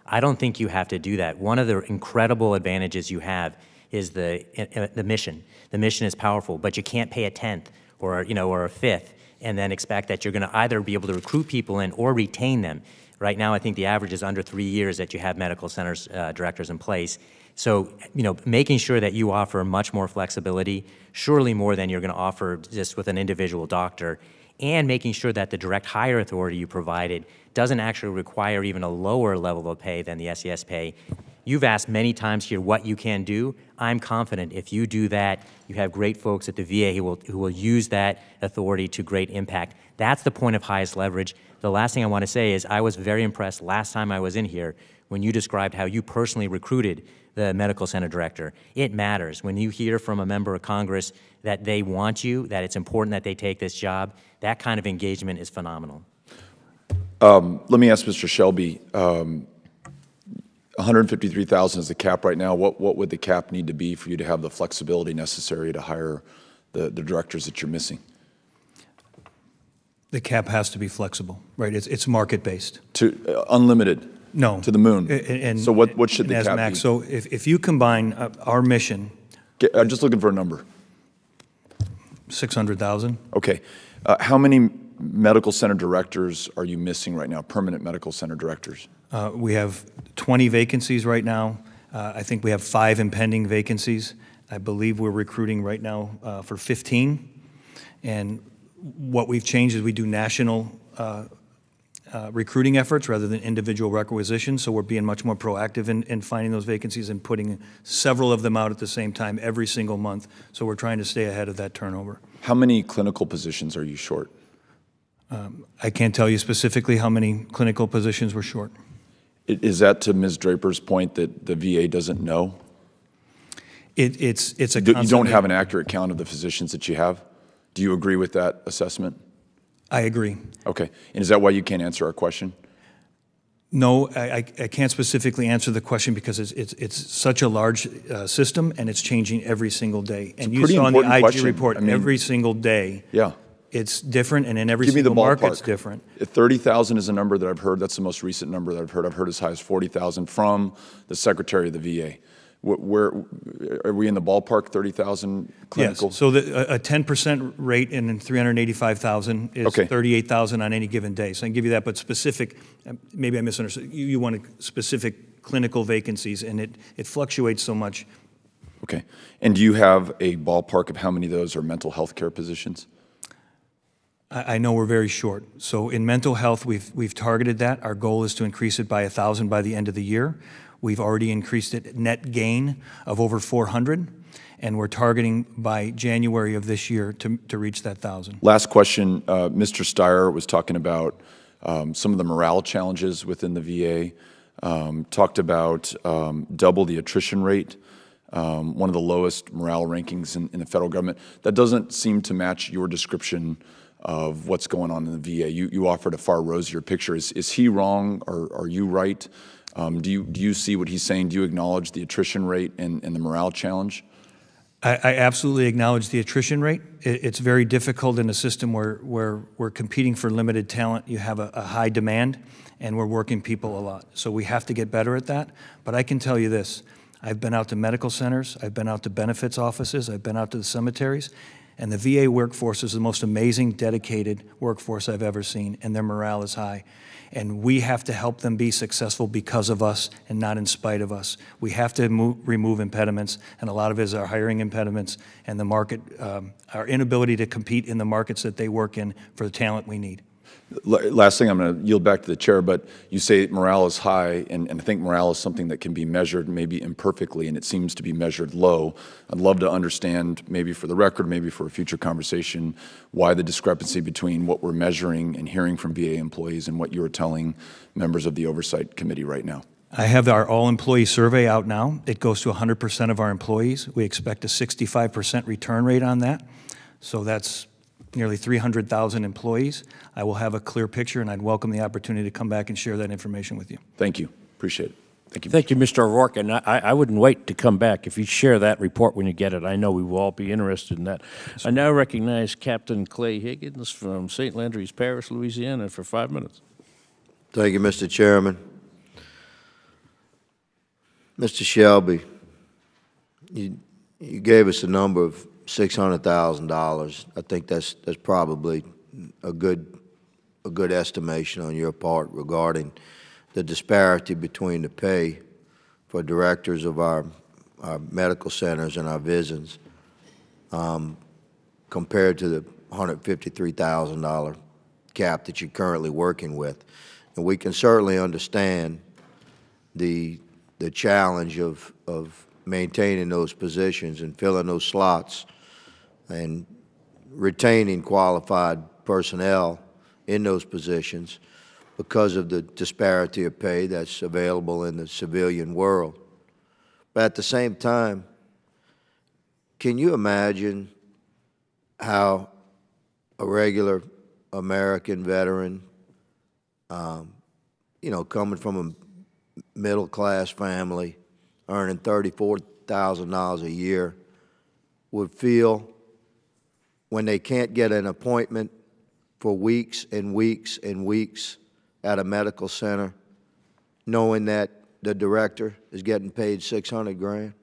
I don't think you have to do that. One of the incredible advantages you have is the mission. The mission is powerful, but you can't pay a tenth or a fifth and then expect that you're going to either be able to recruit people in or retain them. Right now, I think the average is under 3 years that you have medical centers directors in place. So, making sure that you offer much more flexibility, surely more than you're going to offer just with an individual doctor, and making sure that the direct hire authority you provided doesn't actually require even a lower level of pay than the SES pay. You've asked many times here what you can do. I'm confident if you do that, you have great folks at the VA who will use that authority to great impact. That's the point of highest leverage. The last thing I want to say is I was very impressed last time I was in here when you described how you personally recruited the medical center director. It matters. When you hear from a member of Congress that they want you, that it's important that they take this job, that kind of engagement is phenomenal. Let me ask Mr. Shelby, 153,000 is the cap right now. What would the cap need to be for you to have the flexibility necessary to hire the directors that you're missing? The cap has to be flexible, right? It's market-based. To unlimited? No. To the moon? So what should the cap Max, be? so if you combine our mission... I'm just looking for a number. 600,000. Okay. How many medical center directors are you missing right now, permanent medical center directors? We have 20 vacancies right now. I think we have 5 impending vacancies. I believe we're recruiting right now for 15. And what we've changed is we do national recruiting efforts rather than individual requisitions, so we're being much more proactive in finding those vacancies and putting several of them out at the same time every single month, so we're trying to stay ahead of that turnover. How many clinical positions are you short? I can't tell you specifically how many clinical positions we're short. Is that to Ms. Draper's point that the VA doesn't know? It's a You don't have an accurate count of the physicians that you have? Do you agree with that assessment? I agree. Okay. And is that why you can't answer our question? No, I can't specifically answer the question because it's such a large system and it's changing every single day. And you saw in the IG report every single day. Yeah. It's different, and in every single market it's different. 30,000 is a number that I've heard. That's the most recent number that I've heard. I've heard as high as 40,000 from the Secretary of the VA. Where are we in the ballpark? 30,000 clinical? Yes. So a 10% rate in 385,000 is Okay. 38,000 on any given day. So I can give you that, but specific. Maybe I misunderstood. You wanted specific clinical vacancies, and it fluctuates so much. Okay. And do you have a ballpark of how many of those are mental health care positions? I know we're very short. So in mental health, we've targeted that. Our goal is to increase it by 1,000 by the end of the year. We've already increased it net gain of over 400, and we're targeting by January of this year to reach that 1,000. Last question. Mr. Steyer was talking about some of the morale challenges within the VA, talked about double the attrition rate, one of the lowest morale rankings in the federal government. That doesn't seem to match your description of what's going on in the VA. You offered a far rosier picture. Is he wrong, or are you right? Do you see what he's saying? Do you acknowledge the attrition rate and the morale challenge? I absolutely acknowledge the attrition rate. It's very difficult in a system where we're competing for limited talent. You have a high demand, and we're working people a lot. So we have to get better at that. But I can tell you this. I've been out to medical centers. I've been out to benefits offices. I've been out to the cemeteries. And the VA workforce is the most amazing, dedicated workforce I've ever seen, and their morale is high. And we have to help them be successful because of us and not in spite of us. We have to remove impediments, and a lot of it is our hiring impediments and the market, our inability to compete in the markets that they work in for the talent we need. Last thing, I'm going to yield back to the chair, but you say morale is high, and I think morale is something that can be measured maybe imperfectly, and it seems to be measured low. I'd love to understand, maybe for the record, maybe for a future conversation, why the discrepancy between what we're measuring and hearing from VA employees and what you're telling members of the Oversight Committee right now. I have our all-employee survey out now. It goes to 100% of our employees. We expect a 65% return rate on that, so that's nearly 300,000 employees. I will have a clear picture, and I'd welcome the opportunity to come back and share that information with you. Thank you. Appreciate it. Thank you. Thank you, Mr. O'Rourke. And I wouldn't wait to come back. If you share that report when you get it, I know we will all be interested in that. I now recognize Captain Clay Higgins from St. Landry's Parish, Louisiana, for 5 minutes. Thank you, Mr. Chairman. Mr. Shelby, you gave us a number of $600,000. I think that's probably a good estimation on your part regarding the disparity between the pay for directors of our medical centers and our VISNs compared to the $153,000 cap that you're currently working with. And we can certainly understand the challenge of maintaining those positions and filling those slots and retaining qualified personnel in those positions because of the disparity of pay that's available in the civilian world. But at the same time, can you imagine how a regular American veteran, you know, coming from a middle-class family, earning $34,000 a year, would feel when they can't get an appointment for weeks and weeks and weeks at a medical center, knowing that the director is getting paid $600 grand?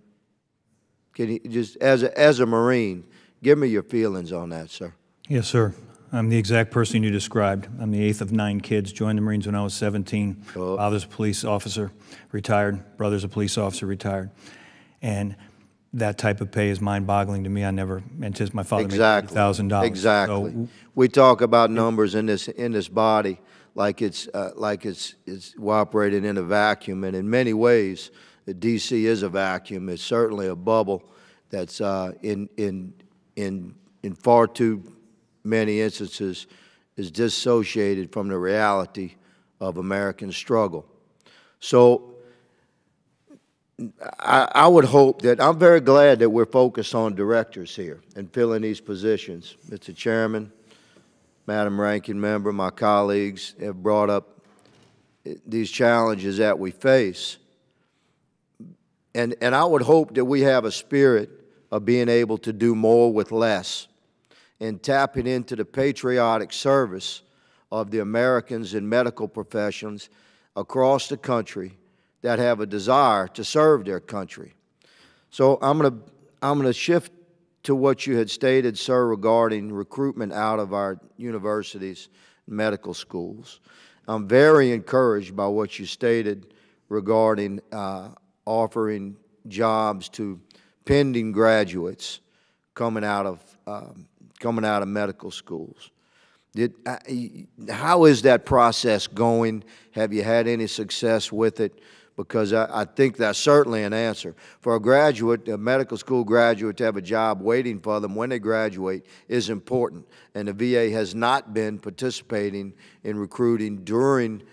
Can you just, as a Marine, give me your feelings on that, sir? Yes, sir. I'm the exact person you described. I'm the 8th of 9 kids, joined the Marines when I was 17. Father's a police officer, retired. Brother's a police officer, retired. And that type of pay is mind-boggling to me. I never anticipated my father making $80,000. Exactly. So, we talk about numbers in this body like it's we're operating in a vacuum, and in many ways, D.C. is a vacuum. It's certainly a bubble that's in far too many instances is dissociated from the reality of American struggle. So I would hope that, I'm very glad that we're focused on directors here and filling these positions. Mr. Chairman, Madam Ranking Member, my colleagues have brought up these challenges that we face. And I would hope that we have a spirit of being able to do more with less and tapping into the patriotic service of the Americans in medical professions across the country that have a desire to serve their country. So I'm gonna shift to what you had stated, sir, regarding recruitment out of our universities, medical schools. I'm very encouraged by what you stated regarding offering jobs to pending graduates coming out of medical schools. How is that process going? Have you had any success with it? Because I think that's certainly an answer. For a graduate, a medical school graduate, to have a job waiting for them when they graduate is important. And the VA has not been participating in recruiting during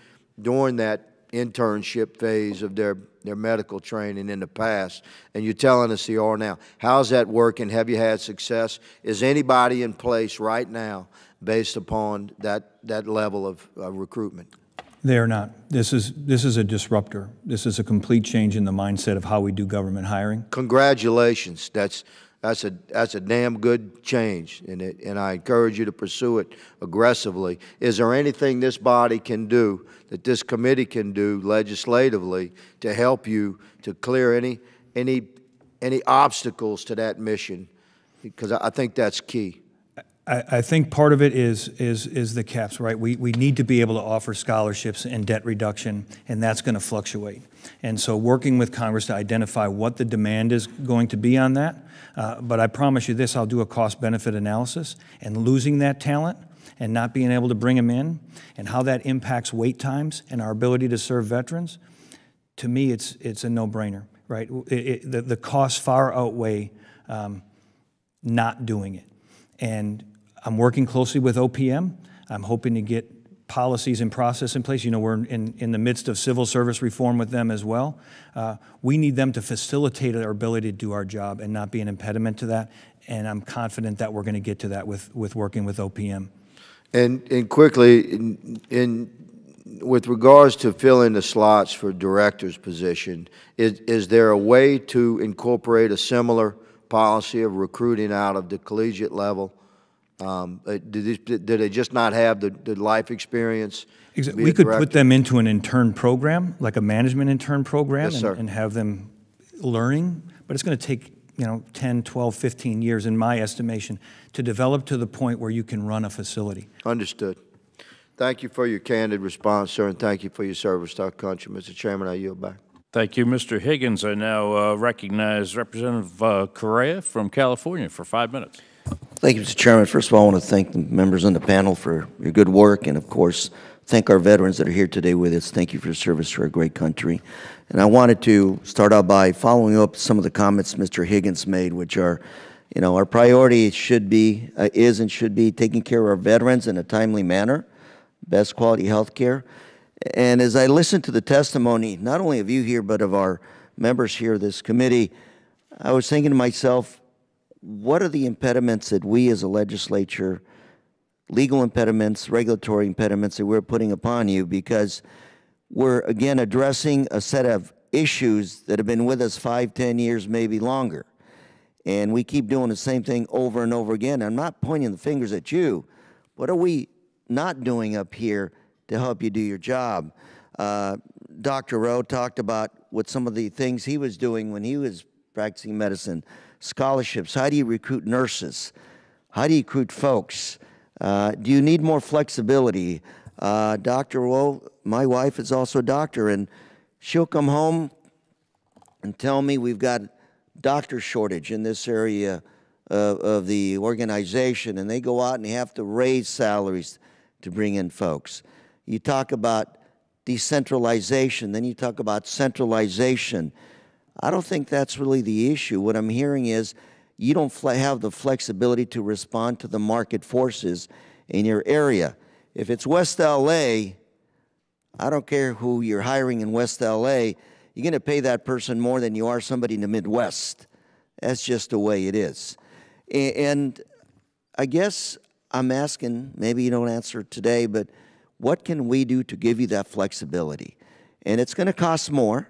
that internship phase of their medical training in the past. And you're telling us you are now. How's that working? Have you had success? Is anybody in place right now based upon that level of recruitment? They are not. This is a disruptor. This is a complete change in the mindset of how we do government hiring. Congratulations. That's a damn good change, and I encourage you to pursue it aggressively. Is there anything this body can do, that this committee can do legislatively, to help you to clear any obstacles to that mission? Because I think that's key. I think part of it is the caps, right? We need to be able to offer scholarships and debt reduction, and that's going to fluctuate. And so working with Congress to identify what the demand is going to be on that, but I promise you this, I'll do a cost-benefit analysis, and losing that talent and not being able to bring them in, and how that impacts wait times and our ability to serve veterans, to me it's a no-brainer, right? The costs far outweigh not doing it. And I'm working closely with OPM. I'm hoping to get policies and process in place. You know, we're in the midst of civil service reform with them as well. We need them to facilitate our ability to do our job and not be an impediment to that. And I'm confident that we're going to get to that with working with OPM. And quickly, with regards to filling the slots for director's position, is there a way to incorporate a similar policy of recruiting out of the collegiate level? Do they just not have the life experience? Exactly. We could put them into an intern program, like a management intern program, yes, and have them learning, but it's going to take 10, 12, 15 years, in my estimation, to develop to the point where you can run a facility. Understood. Thank you for your candid response, sir, and thank you for your service to our country. Mr. Chairman, I yield back. Thank you, Mr. Higgins. I now recognize Representative Correa from California for 5 minutes. Thank you, Mr. Chairman. First of all, I want to thank the members on the panel for your good work, and of course, thank our veterans that are here today with us. Thank you for your service to our great country. And I wanted to start out by following up some of the comments Mr. Higgins made, which are, our priority should be, is and should be taking care of our veterans in a timely manner, best quality health care. And as I listened to the testimony, not only of you here, but of our members here of this committee, I was thinking to myself, what are the impediments that we as a legislature, legal impediments, regulatory impediments that we're putting upon you? Because we're, again, addressing a set of issues that have been with us 5, 10 years, maybe longer. And we keep doing the same thing over and over again. I'm not pointing the fingers at you. What are we not doing up here to help you do your job? Dr. Rowe talked about what some of the things he was doing when he was practicing medicine. Scholarships. How do you recruit nurses? How do you recruit folks? Do you need more flexibility? Dr. Rowe, my wife is also a doctor, and she'll come home and tell me we've got doctor shortage in this area of the organization, and they go out and they have to raise salaries to bring in folks. You talk about decentralization, then you talk about centralization. I don't think that's really the issue. What I'm hearing is you don't have the flexibility to respond to the market forces in your area. If it's West LA, I don't care who you're hiring in West LA, you're going to pay that person more than you are somebody in the Midwest. That's just the way it is. And I guess I'm asking, maybe you don't answer today, but what can we do to give you that flexibility? And it's going to cost more,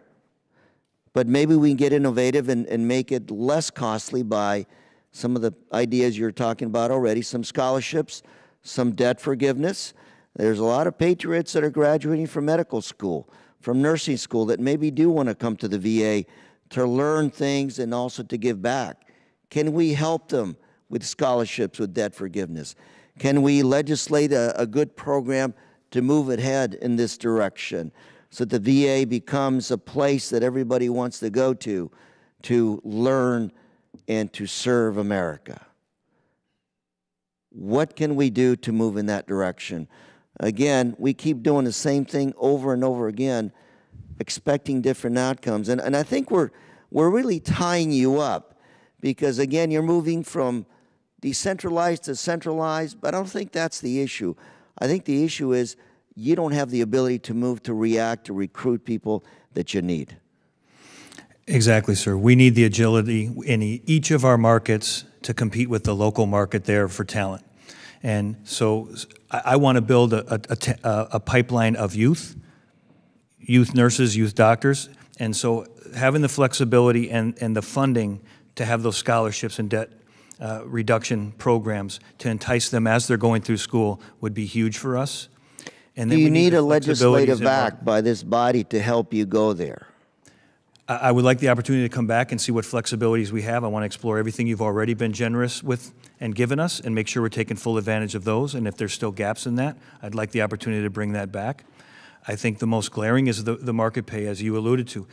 but maybe we can get innovative and make it less costly by some of the ideas you're talking about already, some scholarships, some debt forgiveness. There's a lot of patriots that are graduating from medical school, from nursing school, that maybe do want to come to the VA to learn things and also to give back? Can we help them with scholarships, with debt forgiveness? Can we legislate a good program to move ahead in this direction so that the VA becomes a place that everybody wants to go to learn and to serve America? What can we do to move in that direction? Again, we keep doing the same thing over and over again, expecting different outcomes. And I think we're really tying you up because, again, you're moving from decentralized to centralized, but I don't think that's the issue. I think the issue is you don't have the ability to move, to react, to recruit people that you need. Exactly, sir. We need the agility in each of our markets to compete with the local market there for talent. And so I want to build a pipeline of youth nurses, youth doctors. And so having the flexibility and the funding to have those scholarships and debt reduction programs to entice them as they're going through school would be huge for us. And then do you need a legislative act by this body to help you go there? I would like the opportunity to come back and see what flexibilities we have. I want to explore everything you've already been generous with and given us and make sure we're taking full advantage of those. And if there's still gaps in that, I'd like the opportunity to bring that back. I think the most glaring is the market pay, as you alluded to.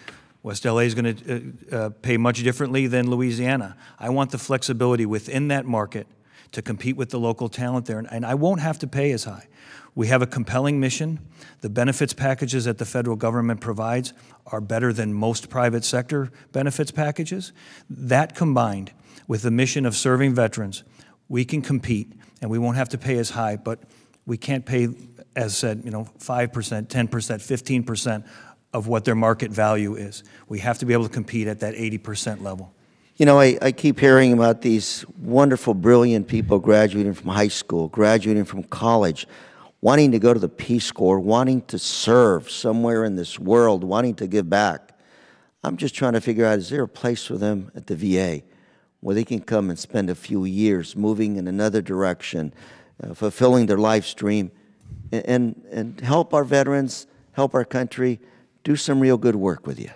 West LA is going to pay much differently than Louisiana. I want the flexibility within that market to compete with the local talent there, and I won't have to pay as high. We have a compelling mission. The benefits packages that the federal government provides are better than most private sector benefits packages. That combined with the mission of serving veterans, we can compete, and we won't have to pay as high, but we can't pay, as said, 5%, 10%, 15% of what their market value is. We have to be able to compete at that 80% level. You know, I keep hearing about these wonderful, brilliant people graduating from high school, graduating from college, wanting to go to the Peace Corps, wanting to serve somewhere in this world, wanting to give back. I'm just trying to figure out, is there a place for them at the VA where they can come and spend a few years moving in another direction, fulfilling their life's dream, and help our veterans, help our country, do some real good work with you?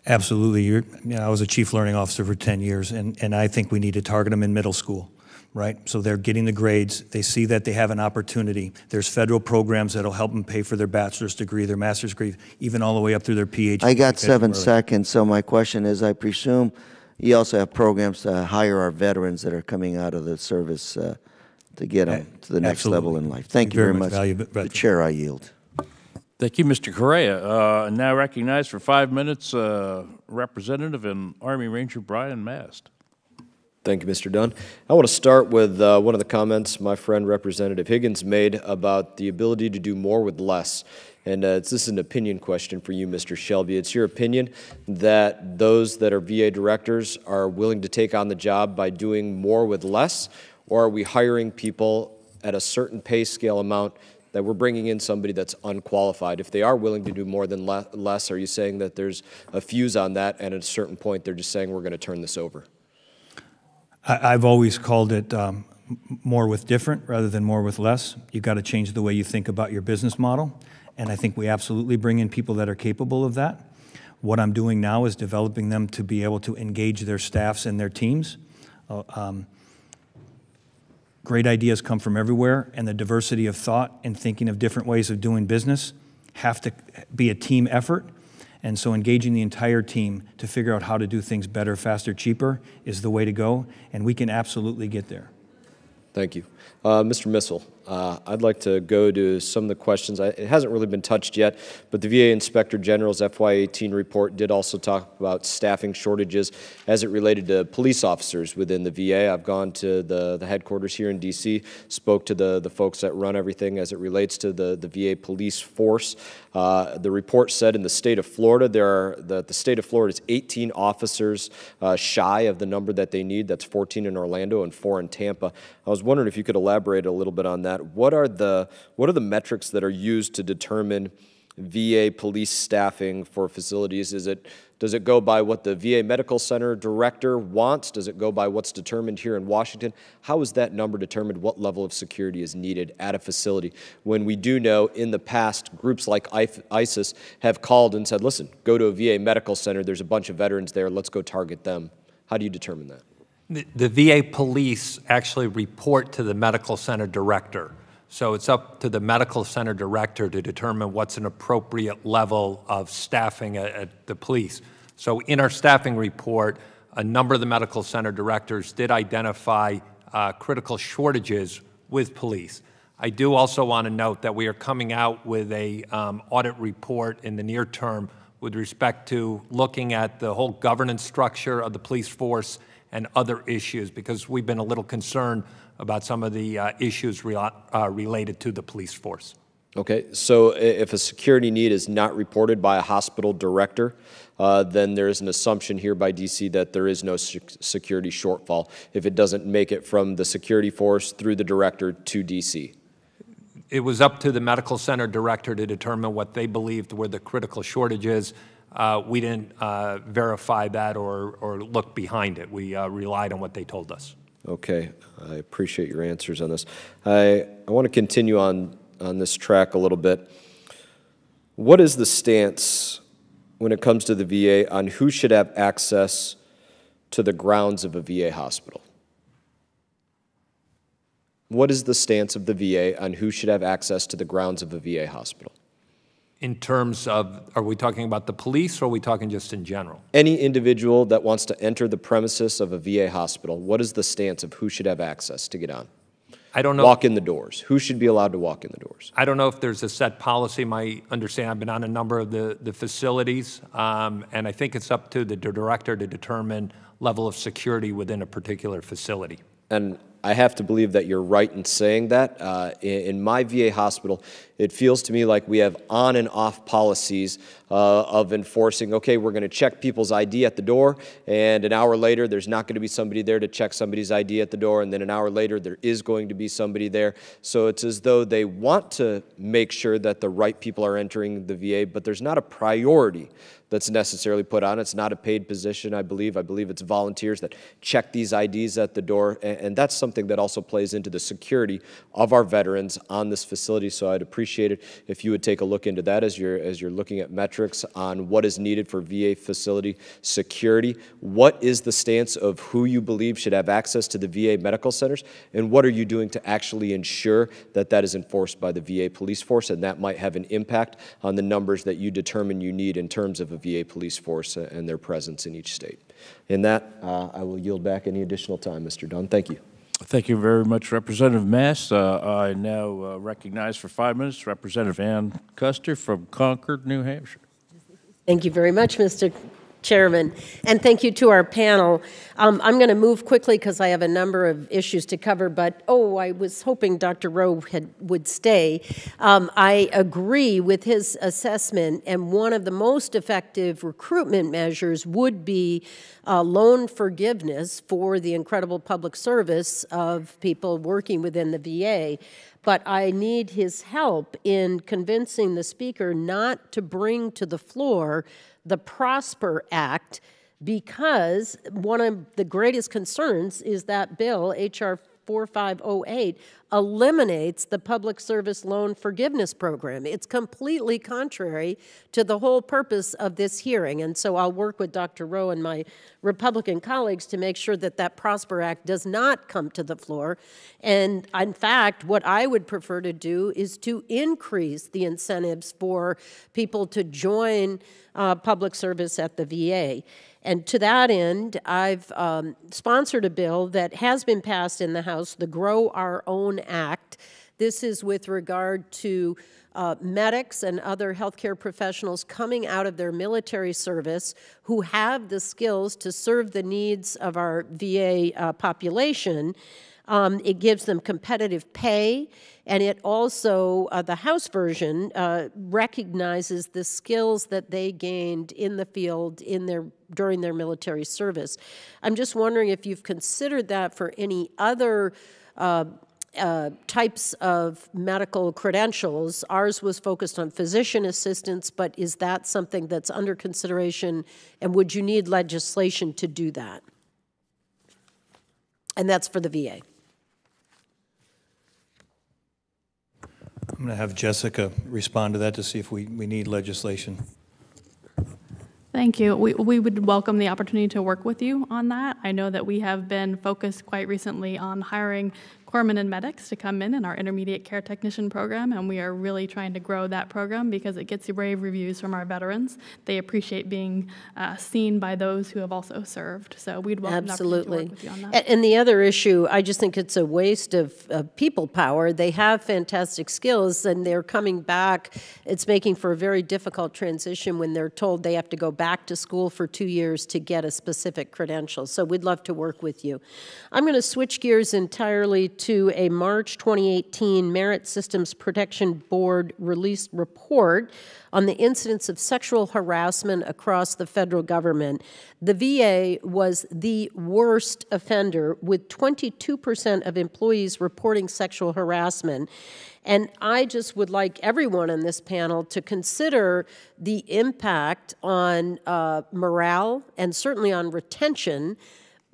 Absolutely. I was a chief learning officer for 10 years, and I think we need to target them in middle school, right? So they're getting the grades. They see that they have an opportunity. There's federal programs that'll help them pay for their bachelor's degree, their master's degree, even all the way up through their PhD. I got 7 seconds, so my question is, I presume you also have programs to hire our veterans that are coming out of the service to get them to the next level in life. Thank you very much. The chair, I yield. Thank you, Mr. Correa. And now recognized for 5 minutes, Representative and Army Ranger Brian Mast. Thank you, Mr. Dunn. I want to start with one of the comments my friend Representative Higgins made about the ability to do more with less. And this is an opinion question for you, Mr. Shelby. It's your opinion that those that are VA directors are willing to take on the job by doing more with less, or are we hiring people at a certain pay scale amount that we're bringing in somebody that's unqualified? If they are willing to do more than less, are you saying that there's a fuse on that, and at a certain point they're just saying we're going to turn this over? I've always called it more with different rather than more with less. You've got to change the way you think about your business model, and I think we absolutely bring in people that are capable of that. What I'm doing now is developing them to be able to engage their staffs and their teams. Great ideas come from everywhere, and the diversity of thought and thinking of different ways of doing business have to be a team effort. And so engaging the entire team to figure out how to do things better, faster, cheaper is the way to go, and we can absolutely get there. Thank you. Mr. Missel, I'd like to go to some of the questions. It hasn't really been touched yet, but the VA Inspector General's FY18 report did also talk about staffing shortages as it related to police officers within the VA. I've gone to the headquarters here in D.C., spoke to the folks that run everything as it relates to the VA police force. The report said in the state of Florida, the state of Florida is 18 officers shy of the number that they need. That's 14 in Orlando and 4 in Tampa. I was wondering if you could elaborate a little bit on that. What are the metrics that are used to determine VA police staffing for facilities? Does it go by what the VA Medical Center director wants? Does it go by what's determined here in Washington? How is that number determined? What level of security is needed at a facility? When we do know in the past, groups like ISIS have called and said, listen, go to a VA Medical Center. There's a bunch of veterans there. Let's go target them. How do you determine that? The VA police actually report to the medical center director. So it's up to the medical center director to determine what's an appropriate level of staffing at the police. So in our staffing report, a number of the medical center directors did identify critical shortages with police. I do also want to note that we are coming out with a audit report in the near term with respect to looking at the whole governance structure of the police force and other issues, because we've been a little concerned about some of the issues related to the police force. Okay, so if a security need is not reported by a hospital director, then there is an assumption here by DC that there is no security shortfall if it doesn't make it from the security force through the director to DC. It was up to the medical center director to determine what they believed were the critical shortages. We didn't verify that or look behind it. We relied on what they told us. Okay, I appreciate your answers on this. I want to continue on this track a little bit. What is the stance when it comes to the VA on who should have access to the grounds of a VA hospital? What is the stance of the VA on who should have access to the grounds of a VA hospital? In terms of, are we talking about the police or are we talking just in general? Any individual that wants to enter the premises of a VA hospital, what is the stance of who should have access to get on? I don't know. Walk in the doors. Who should be allowed to walk in the doors? I don't know if there's a set policy. My understanding, I've been on a number of the facilities, and I think it's up to the director to determine level of security within a particular facility. And I have to believe that you're right in saying that. In my VA hospital, it feels to me like we have on and off policies of enforcing, okay, we're going to check people's ID at the door, and an hour later there's not going to be somebody there to check somebody's ID at the door, and then an hour later there is going to be somebody there. So it's as though they want to make sure that the right people are entering the VA, but there's not a priority that's necessarily put on. It's not a paid position, I believe. I believe it's volunteers that check these IDs at the door, and that's something that also plays into the security of our veterans on this facility. So I'd appreciate it if you would take a look into that as you're looking at metrics on what is needed for VA facility security. What is the stance of who you believe should have access to the VA medical centers, and what are you doing to actually ensure that that is enforced by the VA police force, and that might have an impact on the numbers that you determine you need in terms of a VA police force and their presence in each state. In that, I will yield back any additional time, Mr. Dunn. Thank you. Thank you very much, Representative Mass. I now recognize for 5 minutes Representative Ann Custer from Concord, New Hampshire. Thank you very much, Mr. Chairman, and thank you to our panel. I'm going to move quickly because I have a number of issues to cover, but I was hoping Dr. Rowe would stay. I agree with his assessment, and one of the most effective recruitment measures would be loan forgiveness for the incredible public service of people working within the VA. But I need his help in convincing the Speaker not to bring to the floor the Prosper Act, because one of the greatest concerns is that bill, H.R. 4508, eliminates the Public Service Loan Forgiveness Program. It's completely contrary to the whole purpose of this hearing, and so I'll work with Dr. Rowe and my Republican colleagues to make sure that that Prosper Act does not come to the floor. And in fact, what I would prefer to do is to increase the incentives for people to join public service at the VA. And to that end, I've sponsored a bill that has been passed in the House, the Grow Our Own Act. This is with regard to medics and other healthcare professionals coming out of their military service who have the skills to serve the needs of our VA population. It gives them competitive pay, and it also, the House version, recognizes the skills that they gained in the field during their military service. I'm just wondering if you've considered that for any other types of medical credentials. Ours was focused on physician assistants, but is that something that's under consideration, and would you need legislation to do that? And that's for the VA. I'm going to have Jessica respond to that to see if we need legislation. Thank you. We would welcome the opportunity to work with you on that. I know that we have been focused quite recently on hiring corpsmen and medics to come in our intermediate care technician program, and we are really trying to grow that program because it gets rave reviews from our veterans. They appreciate being seen by those who have also served. So we'd welcome the opportunity to work with you on that. And the other issue, I just think it's a waste of people power. They have fantastic skills, and they're coming back. It's making for a very difficult transition when they're told they have to go back to school for 2 years to get a specific credential. So we'd love to work with you. I'm going to switch gears entirely to a March 2018 Merit Systems Protection Board released report on the incidence of sexual harassment across the federal government. The VA was the worst offender, with 22% of employees reporting sexual harassment. And I just would like everyone on this panel to consider the impact on morale and certainly on retention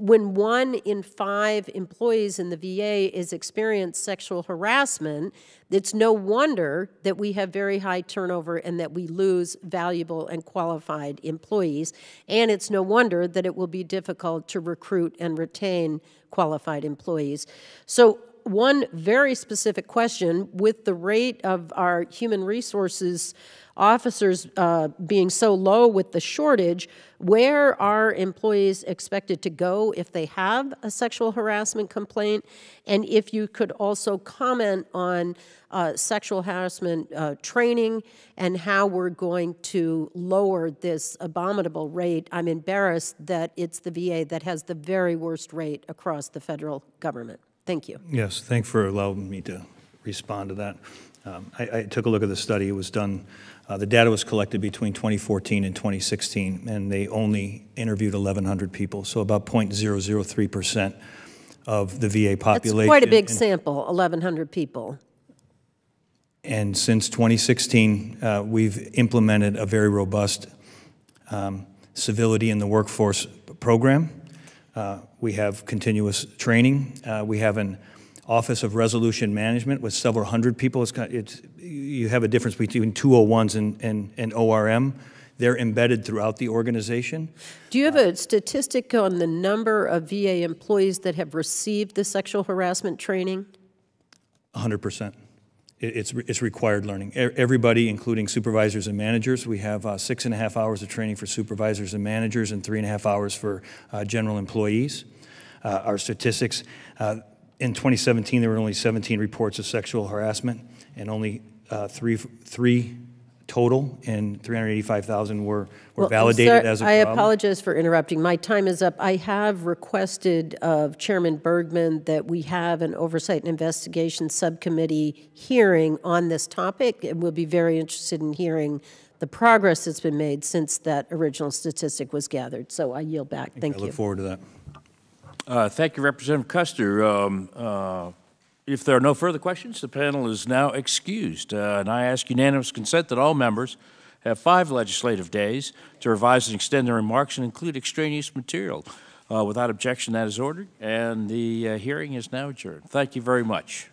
when 1 in 5 employees in the VA is experiencing sexual harassment. It's no wonder that we have very high turnover and that we lose valuable and qualified employees. And it's no wonder that it will be difficult to recruit and retain qualified employees. So one very specific question: with the rate of our human resources officers being so low with the shortage, where are employees expected to go if they have a sexual harassment complaint? And if you could also comment on sexual harassment training and how we're going to lower this abominable rate. I'm embarrassed that it's the VA that has the very worst rate across the federal government. Thank you. Yes, thanks for allowing me to respond to that. I took a look at the study. It was done, the data was collected between 2014 and 2016, and they only interviewed 1,100 people, so about 0.003% of the VA population. That's quite a big sample, 1,100 people. And since 2016, we've implemented a very robust civility in the workforce program. We have continuous training. We have an Office of Resolution Management with several hundred people. You have a difference between 201s and ORM. They're embedded throughout the organization. Do you have a statistic on the number of VA employees that have received the sexual harassment training? 100%. It's required learning. Everybody, including supervisors and managers, we have 6.5 hours of training for supervisors and managers and 3.5 hours for general employees. Our statistics, in 2017, there were only 17 reports of sexual harassment, and only three total, and 385,000 were validated as a problem. I apologize for interrupting. My time is up. I have requested of Chairman Bergman that we have an Oversight and Investigation Subcommittee hearing on this topic, and we'll be very interested in hearing the progress that's been made since that original statistic was gathered. So I yield back. Thank you. I look forward to that. Thank you, Representative Custer. If there are no further questions, the panel is now excused. And I ask unanimous consent that all members have 5 legislative days to revise and extend their remarks and include extraneous material. Without objection, that is ordered, and the hearing is now adjourned. Thank you very much.